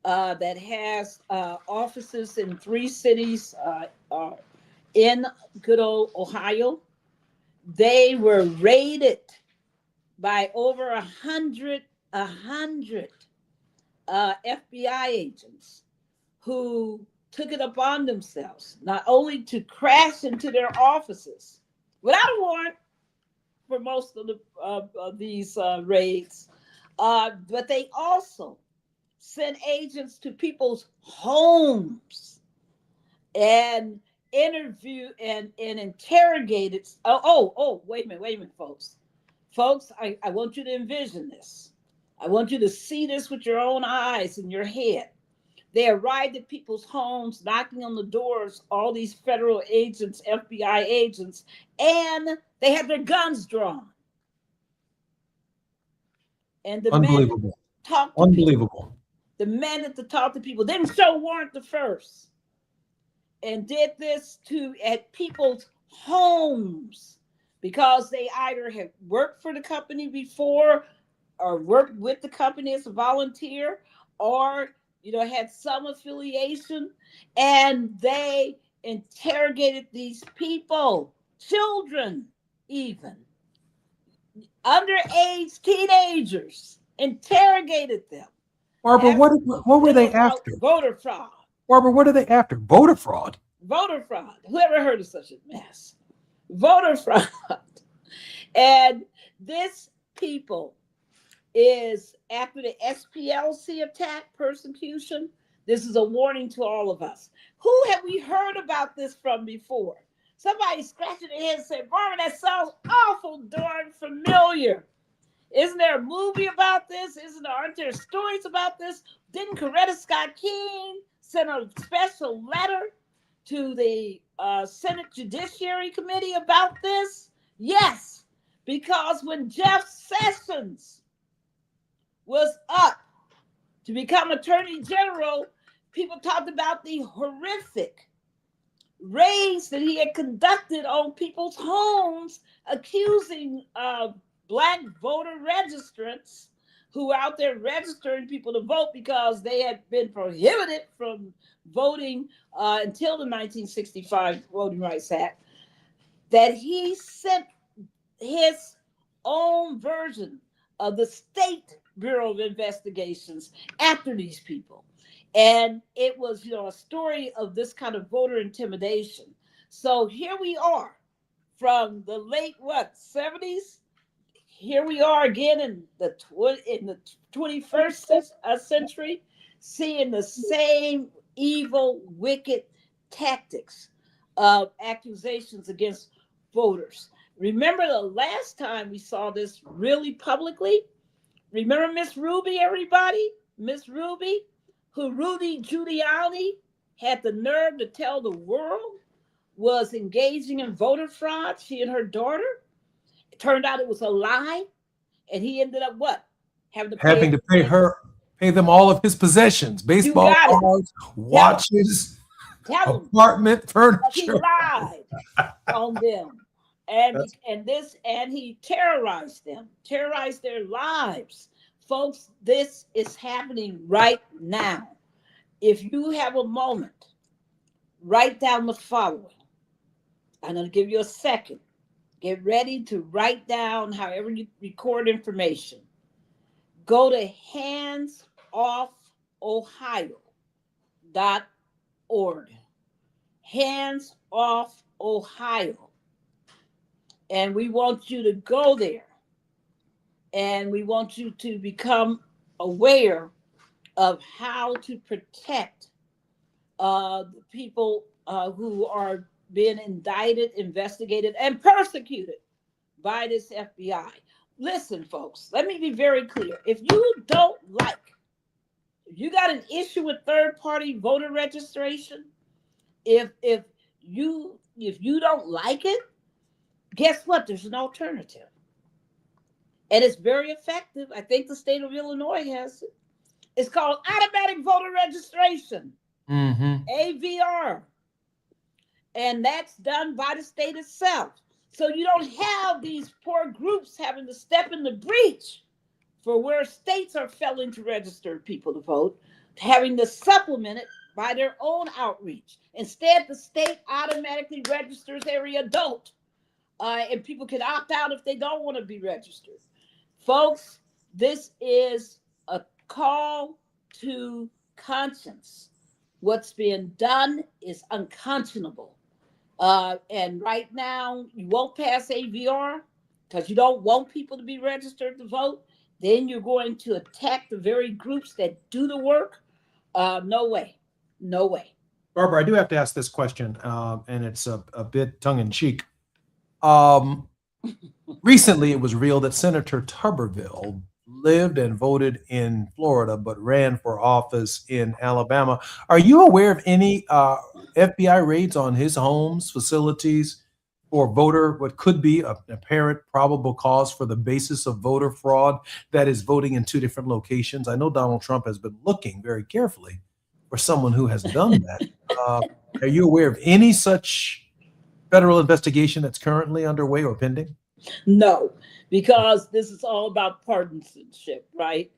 that has offices in 3 cities in good old Ohio. They were raided by over 100 FBI agents who took it upon themselves not only to crash into their offices without a warrant for most of these raids, but they also sent agents to people's homes and interview and interrogated. Wait a minute, folks. Folks, I want you to envision this. I want you to see this with your own eyes in your head. They arrived at people's homes, knocking on the doors, all these federal agents, FBI agents, and they had their guns drawn. And the
Unbelievable. Unbelievable.
Demanded to talk to people. Didn't show warrant the first. And did this at people's homes because they either had worked for the company before or worked with the company as a volunteer or had some affiliation, and they interrogated these people, children even, underage teenagers, interrogated them,
Barbara, what were they after?
Voter fraud.
Barbara, what are they after? Voter fraud.
Voter fraud. Whoever heard of such a mess? Voter fraud. And this people is after the SPLC attack, persecution. This is a warning to all of us. Who have we heard about this from before? Somebody scratching their head and said, Barbara, that sounds awful darn familiar. Isn't there a movie about this? Aren't there stories about this? Didn't Coretta Scott King send a special letter to the Senate Judiciary Committee about this? Yes, because when Jeff Sessions was up to become Attorney General, people talked about the horrific raids that he had conducted on people's homes, accusing Black voter registrants who were out there registering people to vote because they had been prohibited from voting until the 1965 Voting Rights Act, that he sent his own version of the State Bureau of Investigations after these people. And it was, a story of this kind of voter intimidation. So here we are from the late, 70s? Here we are again in the 21st century, seeing the same evil, wicked tactics of accusations against voters. Remember the last time we saw this really publicly? Remember Miss Ruby, everybody? Miss Ruby, who Rudy Giuliani had the nerve to tell the world was engaging in voter fraud, she and her daughter. It turned out it was a lie, and he ended up what? Having to
pay them all of his possessions, baseball cards, watches, apartment furniture.
He lied on them. And he terrorized them, terrorized their lives. Folks, this is happening right now. If you have a moment, write down the following. I'm going to give you a second. Get ready to write down however you record information. Go to handsoffohio.org. Hands Off Ohio. And we want you to go there. And we want you to become aware of how to protect the people who are being indicted, investigated, and persecuted by this FBI. Listen, folks, let me be very clear. If you got an issue with third-party voter registration, if you don't like it, guess what? There's an alternative. And it's very effective. I think the state of Illinois has it. It's called automatic voter registration, AVR. And that's done by the state itself. So you don't have these poor groups having to step in the breach for where states are failing to register people to vote, having to supplement it by their own outreach. Instead, the state automatically registers every adult. And people can opt out if they don't want to be registered. Folks, this is a call to conscience. What's being done is unconscionable. And right now, you won't pass AVR because you don't want people to be registered to vote. Then you're going to attack the very groups that do the work. No way. No way.
Barbara, I do have to ask this question, and it's a bit tongue-in-cheek. Recently, it was revealed that Senator Tuberville lived and voted in Florida, but ran for office in Alabama. Are you aware of any FBI raids on his homes, facilities, or what could be an apparent probable cause for the basis of voter fraud that is voting in two different locations? I know Donald Trump has been looking very carefully for someone who has done that. Are you aware of any such federal investigation that's currently underway or pending?
No, because this is all about partisanship, right?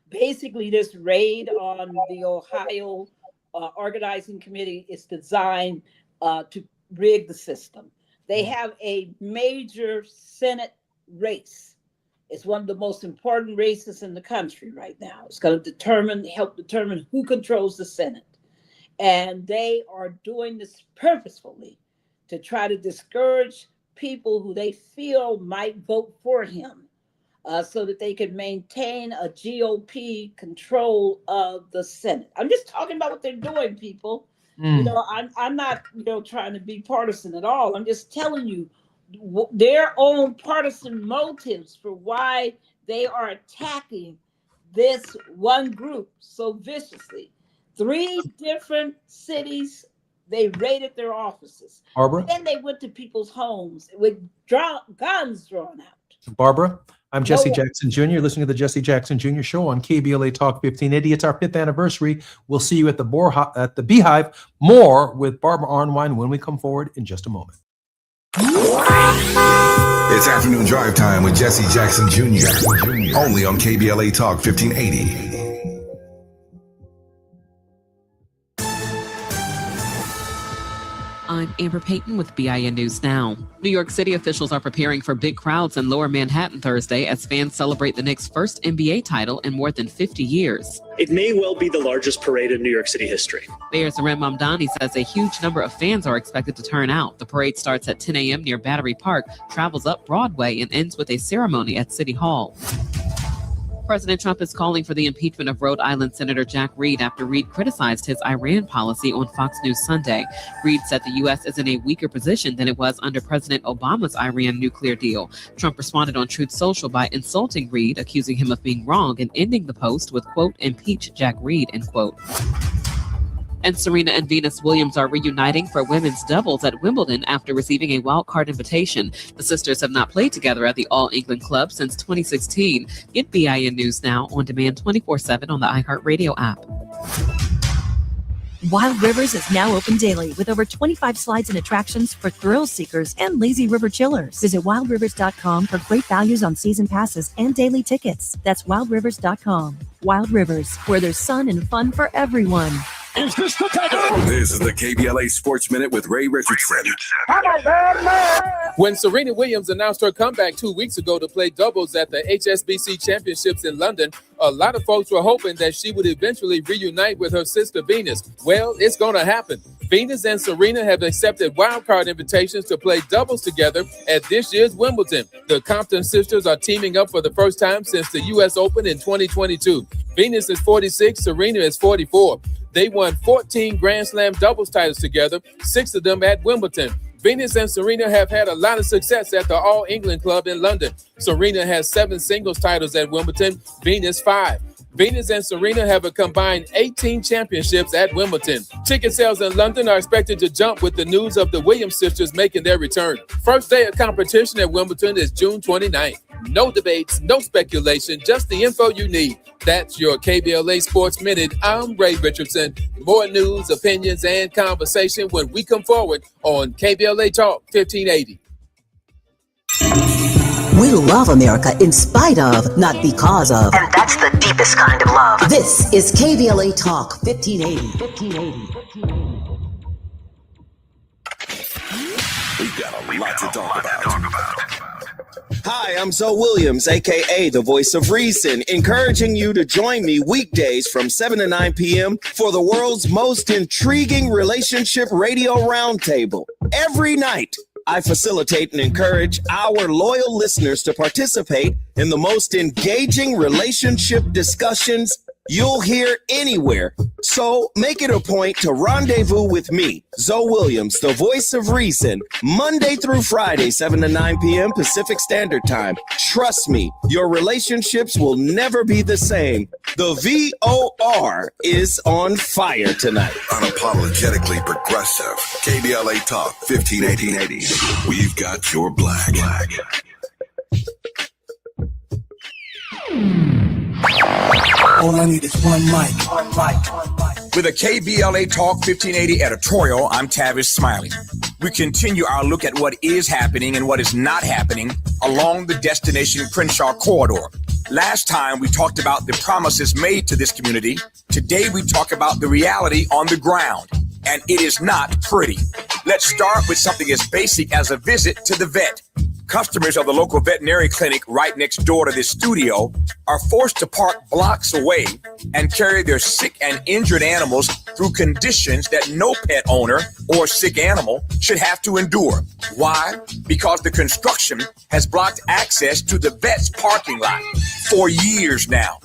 Basically this raid on the Ohio organizing committee is designed to rig the system. They have a major Senate race It's one of the most important races in the country right now. It's going to help determine who controls the Senate. And they are doing this purposefully to try to discourage people who they feel might vote for him so that they can maintain a GOP control of the Senate. I'm just talking about what they're doing, people. You know, I'm not, trying to be partisan at all. I'm just telling you their own partisan motives for why they are attacking this one group so viciously. 3 different cities, they raided their offices.
Barbara?
Then they went to people's homes with guns drawn out.
Barbara, I'm Jesse Jackson Jr. You're listening to the Jesse Jackson Jr. Show on KBLA Talk 1580. It's our 5th anniversary. We'll see you at the Beehive. More with Barbara Arnwine when we come forward in just a moment.
It's afternoon drive time with Jesse Jackson Jr. Only on KBLA Talk 1580.
I'm Amber Payton with BIN News Now. New York City officials are preparing for big crowds in Lower Manhattan Thursday as fans celebrate the Knicks' first NBA title in more than 50 years.
It may well be the largest parade in New York City history.
Mayor Zarem Mamdani says a huge number of fans are expected to turn out. The parade starts at 10 a.m. near Battery Park, travels up Broadway, and ends with a ceremony at City Hall. President Trump is calling for the impeachment of Rhode Island Senator Jack Reed after Reed criticized his Iran policy on Fox News Sunday. Reed said the U.S. is in a weaker position than it was under President Obama's Iran nuclear deal. Trump responded on Truth Social by insulting Reed, accusing him of being wrong and ending the post with, quote, "impeach Jack Reed," end quote. And Serena and Venus Williams are reuniting for women's doubles at Wimbledon after receiving a wildcard invitation. The sisters have not played together at the All England Club since 2016. Get BIN News Now on demand 24/7 on the iHeartRadio app.
Wild Rivers is now open daily with over 25 slides and attractions for thrill seekers and lazy river chillers. Visit wildrivers.com for great values on season passes and daily tickets. That's wildrivers.com. Wild Rivers, where there's sun and fun for everyone.
This is the KBLA Sports Minute with Ray Richardson.
When Serena Williams announced her comeback 2 weeks ago to play doubles at the HSBC Championships in London, a lot of folks were hoping that she would eventually reunite with her sister Venus. Well, it's going to happen. Venus and Serena have accepted wildcard invitations to play doubles together at this year's Wimbledon. The Compton sisters are teaming up for the first time since the U.S. Open in 2022. Venus is 46, Serena is 44. They won 14 Grand Slam doubles titles together, 6 of them at Wimbledon. Venus and Serena have had a lot of success at the All England Club in London. Serena has 7 singles titles at Wimbledon, Venus 5. Venus and Serena have a combined 18 championships at Wimbledon. Ticket sales in London are expected to jump with the news of the Williams sisters making their return. First day of competition at Wimbledon is June 29th. No debates, no speculation, just the info you need. That's your KBLA Sports Minute. I'm Ray Richardson. More news, opinions, and conversation when we come forward on KBLA Talk 1580.
We love America in spite of, not because of.
And that's the deepest kind of love.
This is KBLA Talk 1580.
We've got a lot to talk about.
Hi, I'm Zoe Williams, a.k.a. the Voice of Reason, encouraging you to join me weekdays from 7 to 9 p.m. for the world's most intriguing relationship radio roundtable. Every night, I facilitate and encourage our loyal listeners to participate in the most engaging relationship discussions you'll hear anywhere. So make it a point to rendezvous with me, Zoe Williams, the Voice of Reason, Monday through Friday, 7 to 9 p.m. Pacific Standard Time. Trust me, your relationships will never be the same. The VOR is on fire tonight.
Unapologetically progressive. KBLA Talk 1580. We've got your black.
All I need is one mic.
With a KBLA Talk 1580 editorial, I'm Tavish Smiley. We continue our look at what is happening and what is not happening along the Destination Crenshaw corridor. Last time we talked about the promises made to this community. Today we talk about the reality on the ground, and it is not pretty. Let's start with something as basic as a visit to the vet. Customers of the local veterinary clinic right next door to this studio are forced to park blocks away and carry their sick and injured animals through conditions that no pet owner or sick animal should have to endure. Why? Because the construction has blocked access to the vet's parking lot for years now.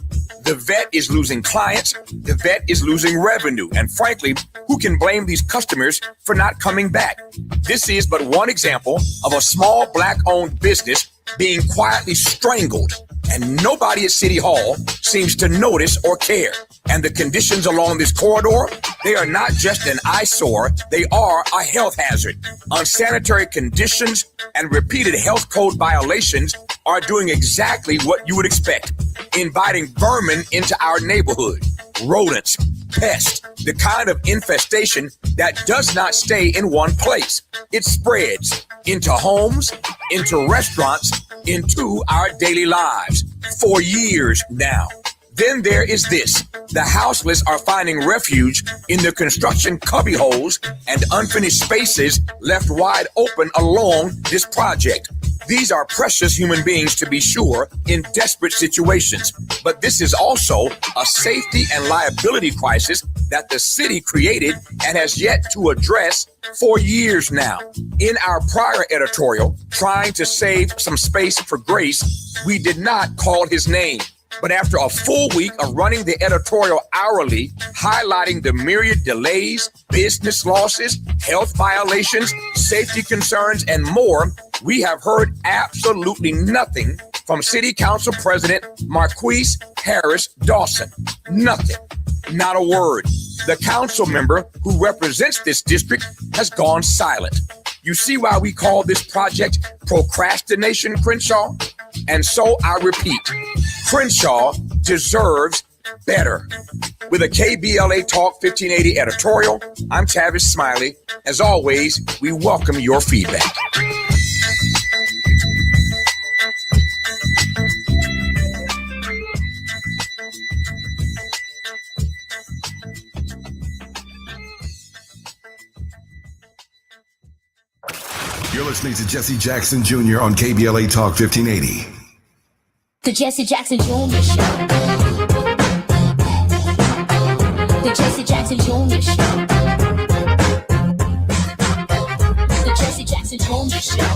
The vet is losing clients, the vet is losing revenue, and frankly, who can blame these customers for not coming back? This is but one example of a small Black-owned business being quietly strangled, and nobody at City Hall seems to notice or care. And the conditions along this corridor, they are not just an eyesore, they are a health hazard. Unsanitary conditions and repeated health code violations are doing exactly what you would expect, inviting vermin into our neighborhood. Rodents, pests, the kind of infestation that does not stay in one place. It spreads into homes, into restaurants, into our daily lives for years now. Then there is this. The houseless are finding refuge in the construction cubbyholes and unfinished spaces left wide open along this project. These are precious human beings, to be sure, in desperate situations. But this is also a safety and liability crisis that the city created and has yet to address for years now. In our prior editorial, trying to save some space for Grace, we did not call his name. But after a full week of running the editorial hourly, highlighting the myriad delays, business losses, health violations, safety concerns, and more, we have heard absolutely nothing from City Council President Marquise Harris Dawson. Nothing. Not a word. The council member who represents this district has gone silent. You see why we call this project procrastination, Crenshaw? And so I repeat, Crenshaw deserves better. With a KBLA Talk 1580 editorial, I'm Tavis Smiley. As always, we welcome your feedback.
You're listening to Jesse Jackson Jr. on KBLA Talk 1580.
The Jesse Jackson Jr. Show. The Jesse Jackson Jr. Show. The Jesse Jackson Jr. Show.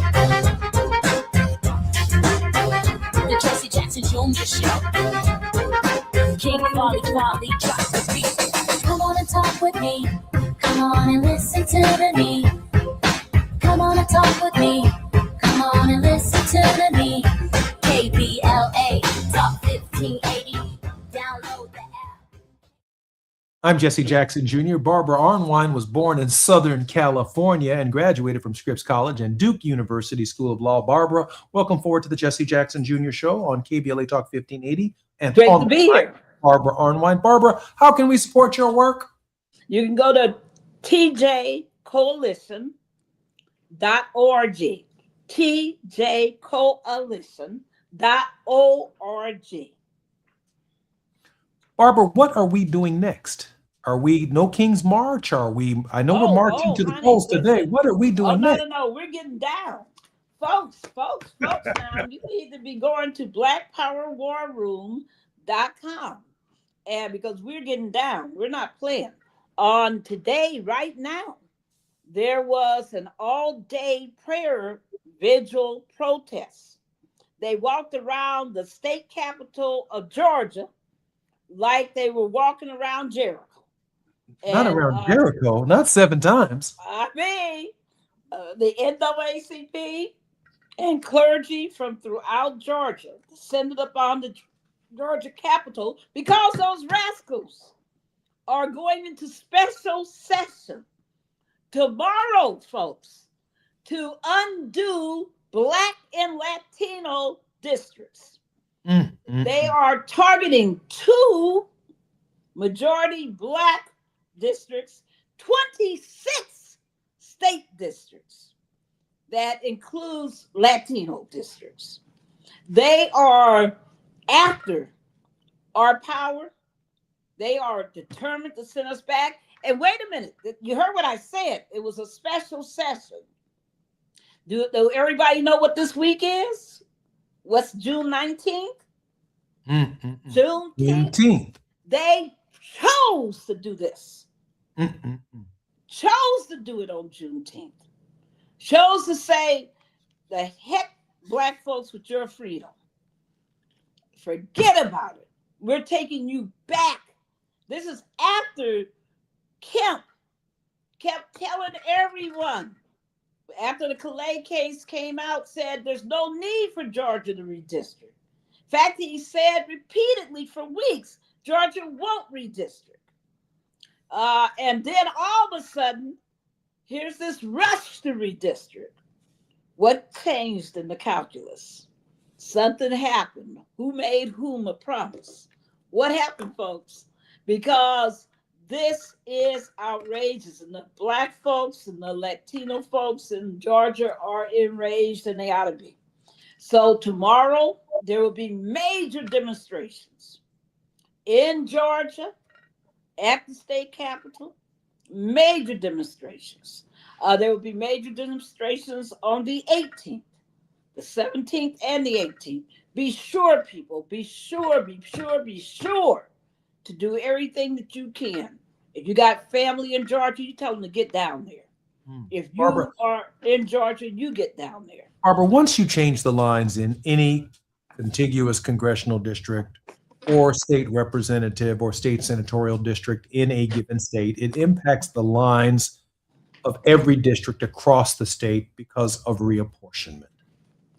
The Jesse Jackson Jr. Show. King Quality drop the beat. Come on and talk with me. Come on and listen to me. Come on and talk with me. Come on and listen to me. KBLA Talk 1580. Download the app.
I'm Jesse Jackson Jr. Barbara Arnwine was born in Southern California and graduated from Scripps College and Duke University School of Law. Barbara, welcome forward to the Jesse Jackson Jr. Show on KBLA Talk 1580. And
great to be here.
Barbara Arnwine. Barbara, how can we support your work?
You can go to tjcoalition.org. tjcoalition.org.
Barbara, what are we doing next? Are we No King's March? Are we? I know we're marching to the polls today. What are we doing next?
No, we're getting down. Folks, now you need to be going to blackpowerwarroom.com. And because we're getting down, we're not playing. On today, right now, there was an all-day prayer vigil protest. They walked around the state capital of Georgia like they were walking around Jericho.
Not around Jericho, not 7 times.
I mean, the NAACP and clergy from throughout Georgia descended upon the Georgia Capitol because those rascals are going into special session tomorrow, folks, to undo Black and Latino districts. They are targeting 2 majority Black districts, 26 state districts that includes Latino districts. They are after our power. They are determined to send us back. And wait a minute, you heard what I said. It was a special session. Do everybody know what this week is? What's June 19th? Juneteenth. They chose to do this. Chose to do it on Juneteenth. Chose to say, the heck, Black folks, with your freedom. Forget about it. We're taking you back. This is after Kemp kept telling everyone, after the Calais case came out, said there's no need for Georgia to redistrict. In fact, he said repeatedly for weeks, Georgia won't redistrict. And then all of a sudden, here's this rush to redistrict. What changed in the calculus? Something happened. Who made whom a promise? What happened, folks? Because this is outrageous, and the Black folks and the Latino folks in Georgia are enraged, and they ought to be. So tomorrow, there will be major demonstrations in Georgia, at the state capitol, major demonstrations. There will be major demonstrations on the 18th, the 17th, and the 18th. Be sure, people, be sure to do everything that you can. If you got family in Georgia, you tell them to get down there. If you are in Georgia, you get down there.
Barbara, once you change the lines in any contiguous congressional district or state representative or state senatorial district in a given state, it impacts the lines of every district across the state because of reapportionment.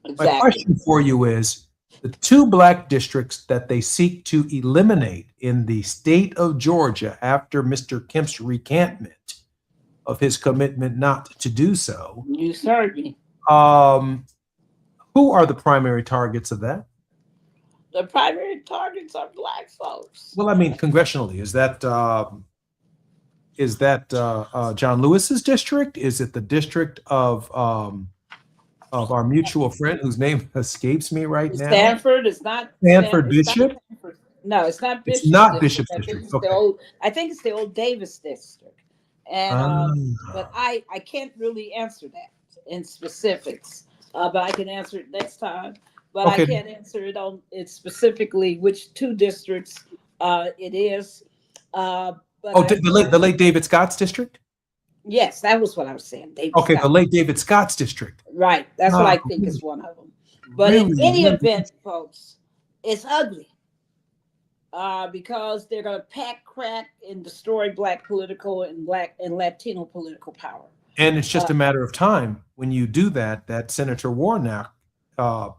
Exactly.
My question for you is, the two Black districts that they seek to eliminate in the state of Georgia after Mr. Kemp's recantment of his commitment not to do so.
You heard me.
Who are the primary targets of that?
The primary targets are Black folks.
Well, I mean, congressionally, is that John Lewis's district? Is it the district of our mutual friend whose name escapes me right now?
Stanford is not.
Stanford Bishop?
No, it's not Bishop.
It's not Bishop's district.
I think it's the old Davis district. And but I can't really answer that in specifics. But I can answer it next time. But I can't answer it on it specifically which two districts it is.
The late David Scott's district?
Yes, that was what I was saying.
Scott. The late David Scott's district.
Right. That's what I think is one of them. But in any event, folks, it's ugly. Because they're going to pack, crack, and destroy Black political and Black and Latino political power.
And it's just a matter of time when you do that Senator Warnock,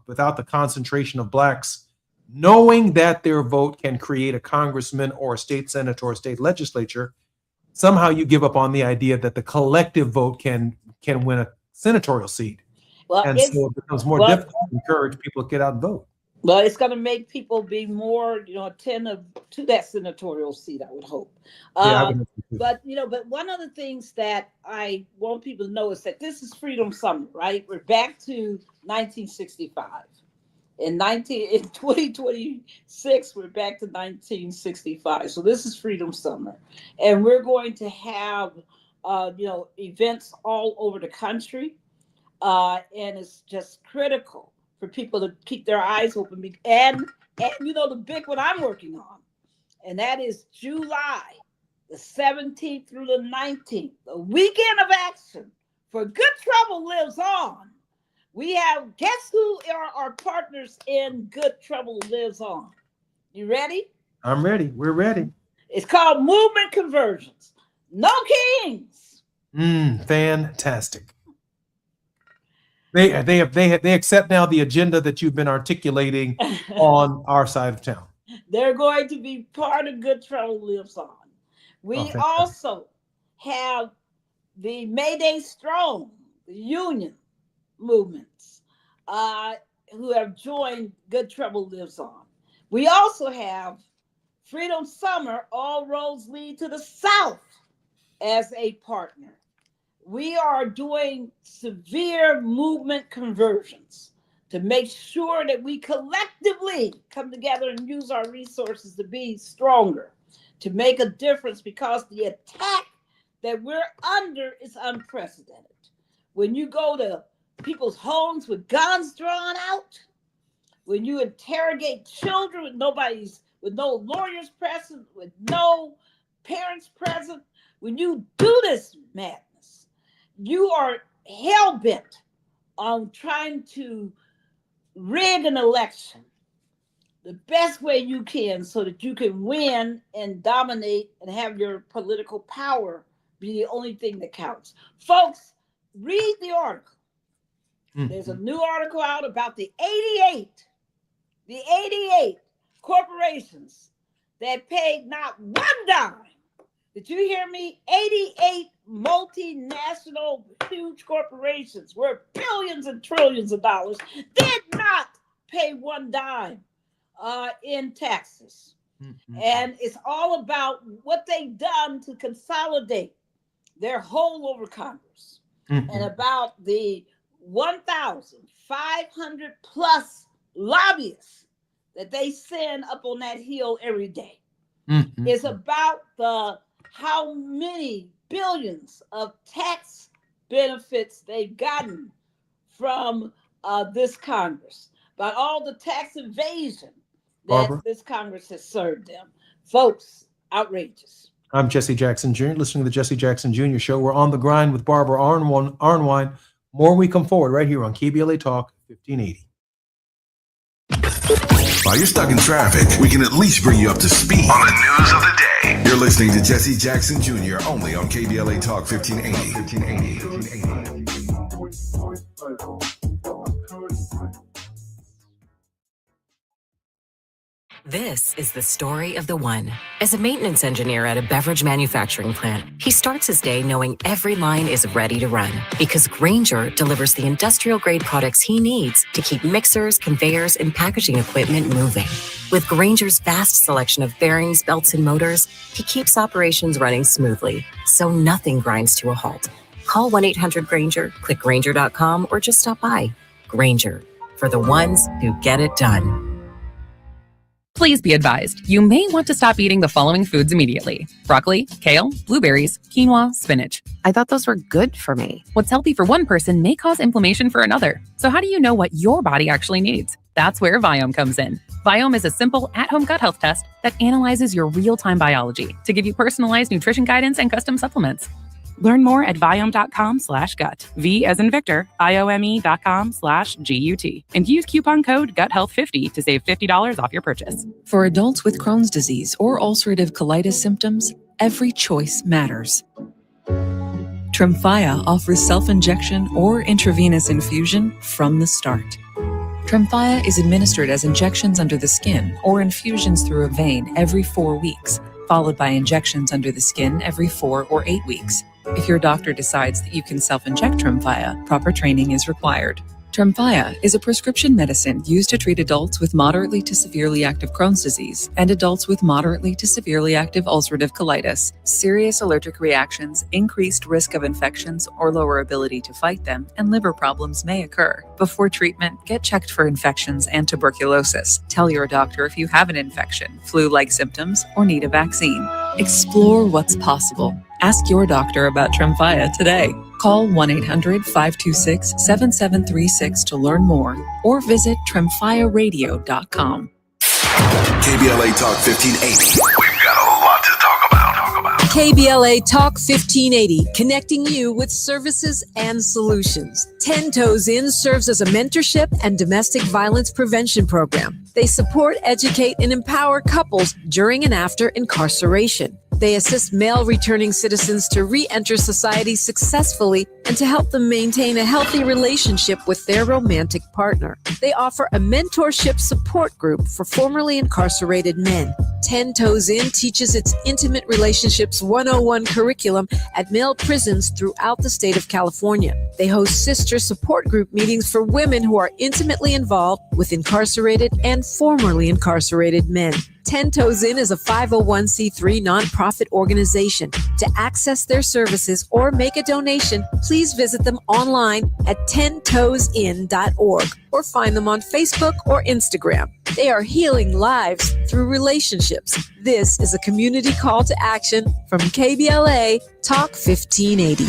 without the concentration of Blacks, knowing that their vote can create a congressman or a state senator or a state legislature, somehow you give up on the idea that the collective vote can win a senatorial seat. So it becomes more difficult to encourage people to get out and vote.
Well, it's going to make people be more, attentive to that senatorial seat, I would hope. But one of the things that I want people to know is that this is Freedom Summer, right? We're back to 1965. In 2026, we're back to 1965. So this is Freedom Summer. And we're going to have, events all over the country. And it's just critical for people to keep their eyes open. And the big one I'm working on, and that is July the 17th through the 19th, the weekend of action for Good Trouble Lives On. We have, guess who are our partners in Good Trouble Lives On? You ready?
I'm ready. We're ready.
It's called Movement Conversions. No Kings.
Fantastic. They accept now the agenda that you've been articulating on our side of town.
They're going to be part of Good Trouble Lives On. We also have the Mayday Strong, the union movements, who have joined Good Trouble Lives On. We also have Freedom Summer, All Roads Lead to the South, as a partner. We are doing severe movement conversions to make sure that we collectively come together and use our resources to be stronger, to make a difference, because the attack that we're under is unprecedented. When you go to people's homes with guns drawn out, when you interrogate children with no lawyers present, with no parents present, when you do this madness, you are hell-bent on trying to rig an election the best way you can so that you can win and dominate and have your political power be the only thing that counts. Folks, read the article. There's a new article out about the 88 corporations that paid not one dime. Did you hear me? 88 multinational huge corporations worth billions and trillions of dollars did not pay one dime in taxes. And it's all about what they've done to consolidate their hold over Congress and about the 1,500 plus lobbyists that they send up on that hill every day. It's about how many billions of tax benefits they've gotten from this Congress, about all the tax evasion that this Congress has served them. Folks, outrageous.
I'm Jesse Jackson Jr., listening to the Jesse Jackson Jr. Show. We're on the grind with Barbara Arnwine. More when we come forward right here on KBLA Talk 1580.
While you're stuck in traffic, we can at least bring you up to speed on the news of the day. You're listening to Jesse Jackson Jr. only on KBLA Talk 1580.
This is the story of the one. As a maintenance engineer at a beverage manufacturing plant, he starts his day knowing every line is ready to run because Grainger delivers the industrial-grade products he needs to keep mixers, conveyors, and packaging equipment moving. With Grainger's vast selection of bearings, belts, and motors, he keeps operations running smoothly, so nothing grinds to a halt. Call 1-800-GRAINGER, click Grainger.com, or just stop by. Grainger, for the ones who get it done.
Please be advised, you may want to stop eating the following foods immediately: broccoli, kale, blueberries, quinoa, spinach.
I thought those were good for me.
What's healthy for one person may cause inflammation for another. So how do you know what your body actually needs? That's where Viome comes in. Viome is a simple at-home gut health test that analyzes your real-time biology to give you personalized nutrition guidance and custom supplements.
Learn more at Viome.com/gut. V as in Victor, IOME.com/GUT. And use coupon code GUTHEALTH50 to save $50 off your purchase.
For adults with Crohn's disease or ulcerative colitis symptoms, every choice matters. Tremfya offers self-injection or intravenous infusion from the start. Tremfya is administered as injections under the skin or infusions through a vein every 4 weeks, followed by injections under the skin every 4 or 8 weeks. If your doctor decides that you can self-inject Tremfya, proper training is required. Tremfya is a prescription medicine used to treat adults with moderately to severely active Crohn's disease and adults with moderately to severely active ulcerative colitis. Serious allergic reactions, increased risk of infections or lower ability to fight them, and liver problems may occur. Before treatment, get checked for infections and tuberculosis. Tell your doctor if you have an infection, flu-like symptoms, or need a vaccine. Explore what's possible. Ask your doctor about Tremfya today. Call 1-800-526-7736 to learn more or visit TremfyaRadio.com.
KBLA Talk 1580. We've got a lot to talk about.
KBLA Talk 1580, connecting you with services and solutions. 10 Toes In serves as a mentorship and domestic violence prevention program. They support, educate, and empower couples during and after incarceration. They assist male returning citizens to re-enter society successfully and to help them maintain a healthy relationship with their romantic partner. They offer a mentorship support group for formerly incarcerated men. 10 Toes In teaches its Intimate Relationships 101 curriculum at male prisons throughout the state of California. They host sister support group meetings for women who are intimately involved with incarcerated and formerly incarcerated men. 10 Toes In is a 501c3 nonprofit organization. To access their services or make a donation, please visit them online at 10toesin.org or find them on Facebook or Instagram. They are healing lives through relationships. This is a community call to action from KBLA Talk 1580.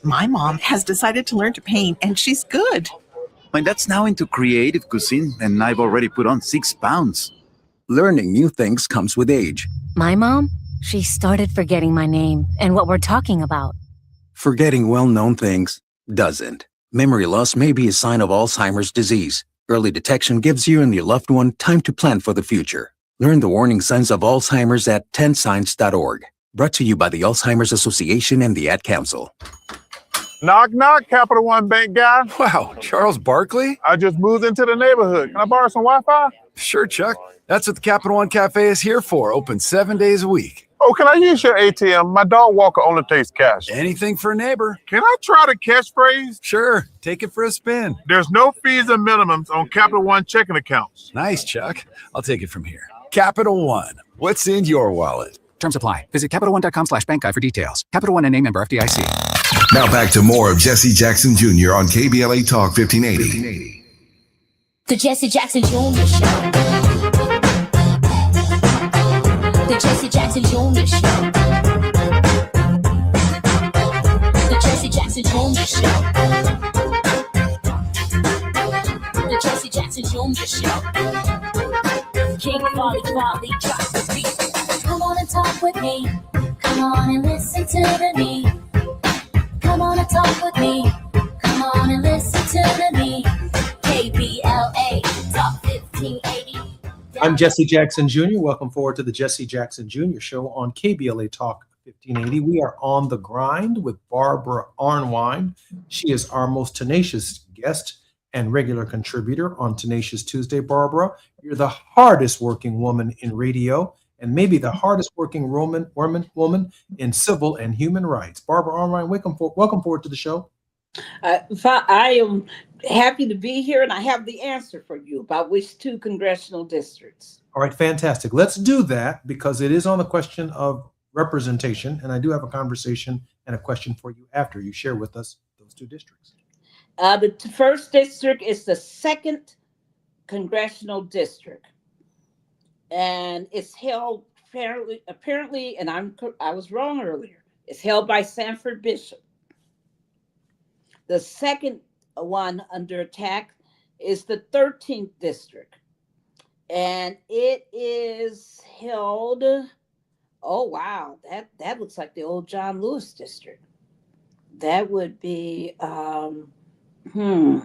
My mom has decided to learn to paint, and she's good.
My dad's now into creative cuisine, and I've already put on 6 pounds. Learning new things comes with age.
My mom, she started forgetting my name and what we're talking about.
Forgetting well-known things doesn't. Memory loss may be a sign of Alzheimer's disease. Early detection gives you and your loved one time to plan for the future. Learn the warning signs of Alzheimer's at 10signs.org. Brought to you by the Alzheimer's Association and the Ad Council.
Knock, knock, Capital One Bank guy.
Wow, Charles Barkley?
I just moved into the neighborhood. Can I borrow some Wi-Fi?
Sure, Chuck. That's what the Capital One Cafe is here for. Open 7 days a week.
Oh, can I use your ATM? My dog walker only takes cash.
Anything for a neighbor.
Can I try the catchphrase?
Sure, take it for a spin.
There's no fees and minimums on Capital One checking accounts.
Nice, Chuck. I'll take it from here. Capital One. What's in your wallet?
Terms apply. Visit CapitalOne.com/bankguide for details. Capital One and name member FDIC.
Now back to more of Jesse Jackson Jr. on KBLA Talk 1580.
The Jesse Jackson Jr. Show. The Jesse Jackson Jr. Show. The Jesse Jackson Jr. Show. The Jesse Jackson Jr. Show. King Folly, drop the beat. Come on and talk with me. Come on and listen to me. Come on and talk with me. Come on and listen to me. KBLA Talk 1580.
I'm Jesse Jackson Jr. Welcome forward to the Jesse Jackson Jr. Show on KBLA Talk 1580. We are on the grind with Barbara Arnwine. She is our most tenacious guest and regular contributor on Tenacious Tuesday. Barbara, you're the hardest working woman in radio and maybe the hardest working woman in civil and human rights. Barbara Arnwine, welcome forward to the show.
I am happy to be here, and I have the answer for you about which 2 congressional districts.
All right, fantastic. Let's do that because it is on the question of representation, and I do have a conversation and a question for you after you share with us those 2 districts.
The first district is the 2nd congressional district, and it's held apparently, and I was wrong earlier. It's held by Sanford Bishop. The second one under attack is the 13th district, and it is held. Oh wow, that looks like the old John Lewis district. That would be. Oh no.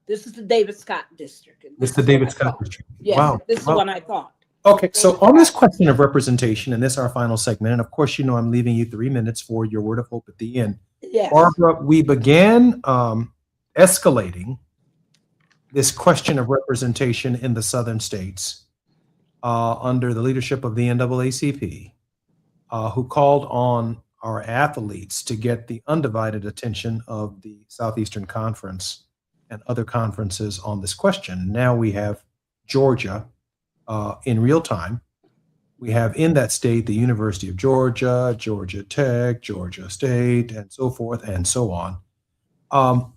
This is the David Scott district.
It's the David Scott district.
Yes,
wow.
This is the one I thought.
Okay, so on this question of representation, and this is our final segment, and of course, you know I'm leaving you 3 minutes for your word of hope at the end.
Yes.
Barbara, we began escalating this question of representation in the southern states under the leadership of the NAACP, who called on our athletes to get the undivided attention of the Southeastern Conference and other conferences on this question. Now we have Georgia in real time. We have in that state the University of Georgia, Georgia Tech, Georgia State, and so forth and so on.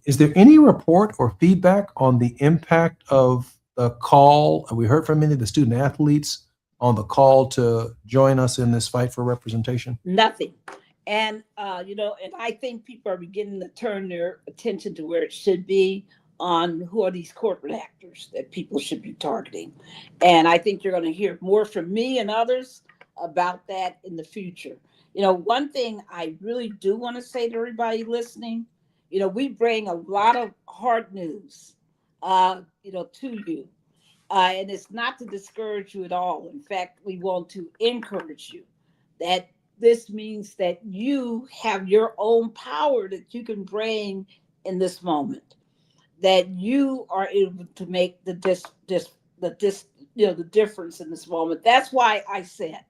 Is there any report or feedback on the impact of the call? We heard from many of the student athletes on the call to join us in this fight for representation.
Nothing. And, and I think people are beginning to turn their attention to where it should be on who are these corporate actors that people should be targeting. And I think you're going to hear more from me and others about that in the future. One thing I really do want to say to everybody listening, we bring a lot of hard news, to you. And it's not to discourage you at all. In fact, we want to encourage you that this means that you have your own power that you can bring in this moment, that you are able to make the difference in this moment. That's why I said,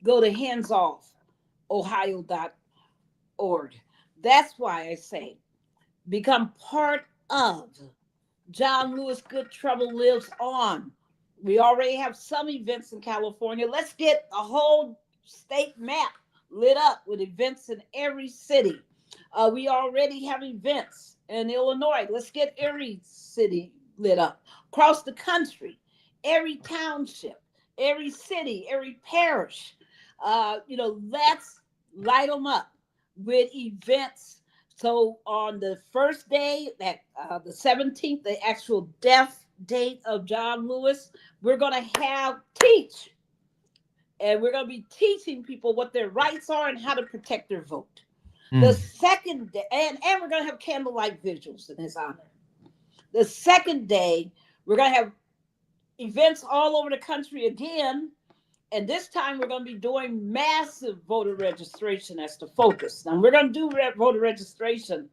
go to handsoffohio.org. That's why I say, become part of John Lewis Good Trouble Lives On. We already have some events in California. Let's get a whole state map lit up with events in every city. We already have events in Illinois. Let's get every city lit up. Across the country, every township, every city, every parish. light them up with events. So on the first day, that the 17th, the actual death date of John Lewis, we're going to have teach. And we're going to be teaching people what their rights are and how to protect their vote. The second day, and we're going to have candlelight vigils in his honor. The second day, we're going to have events all over the country again. And this time we're going to be doing massive voter registration as the focus. Now we're going to do voter registration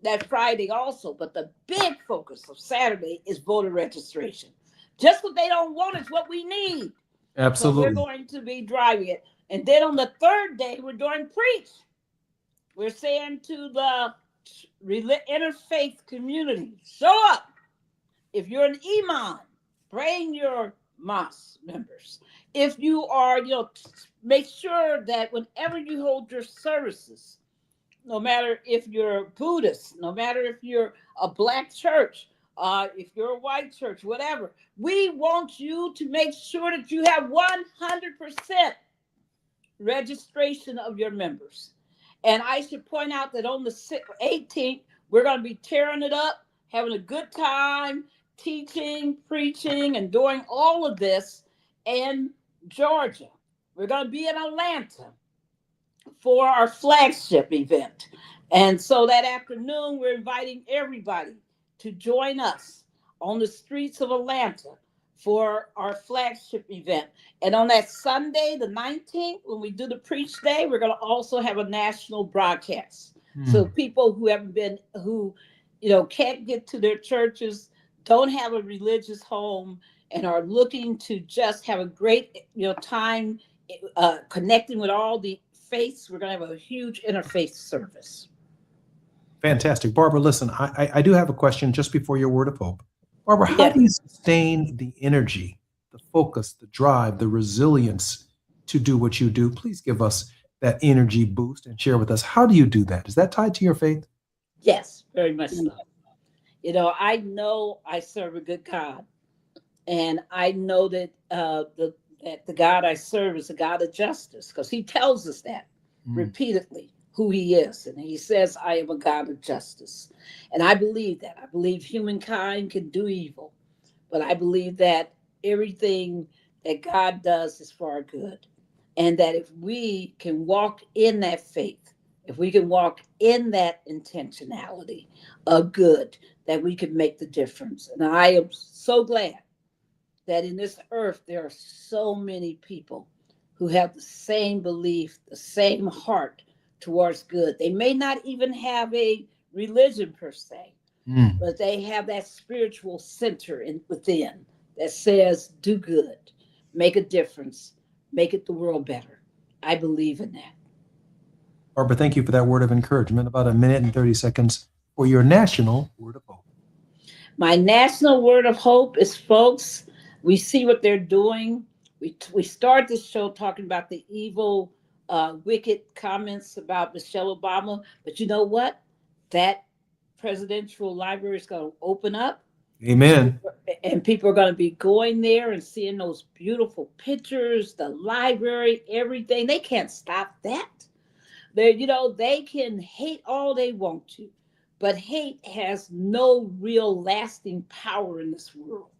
that Friday also, but the big focus of Saturday is voter registration. Just what they don't want is what we need.
Absolutely.
So we're going to be driving it. And then on the third day, we're doing preach. We're saying to the interfaith community, show up. If you're an imam, bring your mosque members. If you are, make sure that whenever you hold your services, no matter if you're Buddhist, no matter if you're a black church, if you're a white church, whatever, we want you to make sure that you have 100% registration of your members. And I should point out that on the 18th, we're going to be tearing it up, having a good time, teaching, preaching, and doing all of this in Georgia. We're going to be in Atlanta for our flagship event. And so that afternoon, we're inviting everybody to join us on the streets of Atlanta for our flagship event. And on that Sunday, the 19th, when we do the preach day, we're going to also have a national broadcast. So people who can't get to their churches, don't have a religious home, and are looking to just have a great time connecting with all the faiths, we're going to have a huge interfaith service.
Fantastic. Barbara, listen, I do have a question just before your word of hope. Barbara, how do you sustain the energy, the focus, the drive, the resilience to do what you do? Please give us that energy boost and share with us. How do you do that? Is that tied to your faith?
Yes, very much so. I know I serve a good God, and I know that that the God I serve is a God of justice, because he tells us that repeatedly, who he is. And he says, I am a God of justice. And I believe that. I believe humankind can do evil, but I believe that everything that God does is for our good. And that if we can walk in that faith, if we can walk in that intentionality of good, that we can make the difference. And I am so glad that in this earth, there are so many people who have the same belief, the same heart towards good. They may not even have a religion per se, but they have that spiritual center within that says, do good, make a difference, make it the world better. I believe in that.
Barbara, thank you for that word of encouragement. About a minute and 30 seconds for your national word of hope.
My national word of hope is, folks, we see what they're doing. We start this show talking about the evil, wicked comments about Michelle Obama. But you know what? That presidential library is going to open up.
Amen.
And people are going to be going there and seeing those beautiful pictures, the library, everything. They can't stop that. They can hate all they want to, but hate has no real lasting power in this world.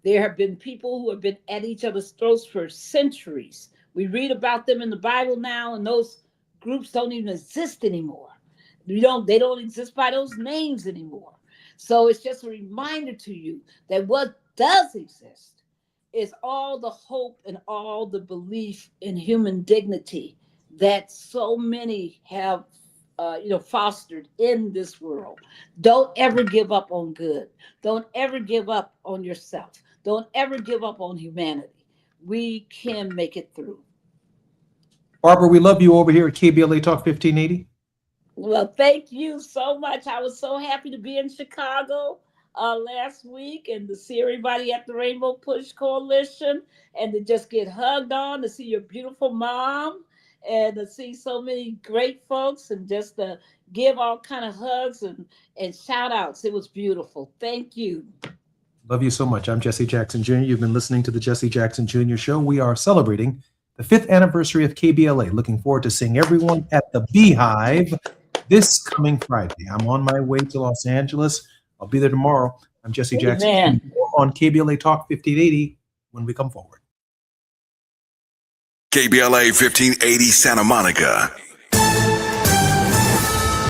There have been people who have been at each other's throats for centuries. We read about them in the Bible now, and those groups don't even exist anymore. They don't exist by those names anymore. So it's just a reminder to you that what does exist is all the hope and all the belief in human dignity that so many have fostered in this world. Don't ever give up on good. Don't ever give up on yourself. Don't ever give up on humanity. We can make it through.
Barbara, we love you over here at KBLA Talk 1580.
Well, thank you so much. I was so happy to be in Chicago last week and to see everybody at the Rainbow Push Coalition and to just get hugged on, to see your beautiful mom and to see so many great folks and just to give all kind of hugs and shout outs. It was beautiful. Thank you.
Love you so much. I'm Jesse Jackson Jr. You've been listening to the Jesse Jackson Jr. Show. We are celebrating the 5th anniversary of KBLA. Looking forward to seeing everyone at the Beehive this coming Friday. I'm on my way to Los Angeles. I'll be there tomorrow. I'm Jesse Jackson on KBLA Talk 1580 when we come forward.
KBLA 1580 Santa Monica.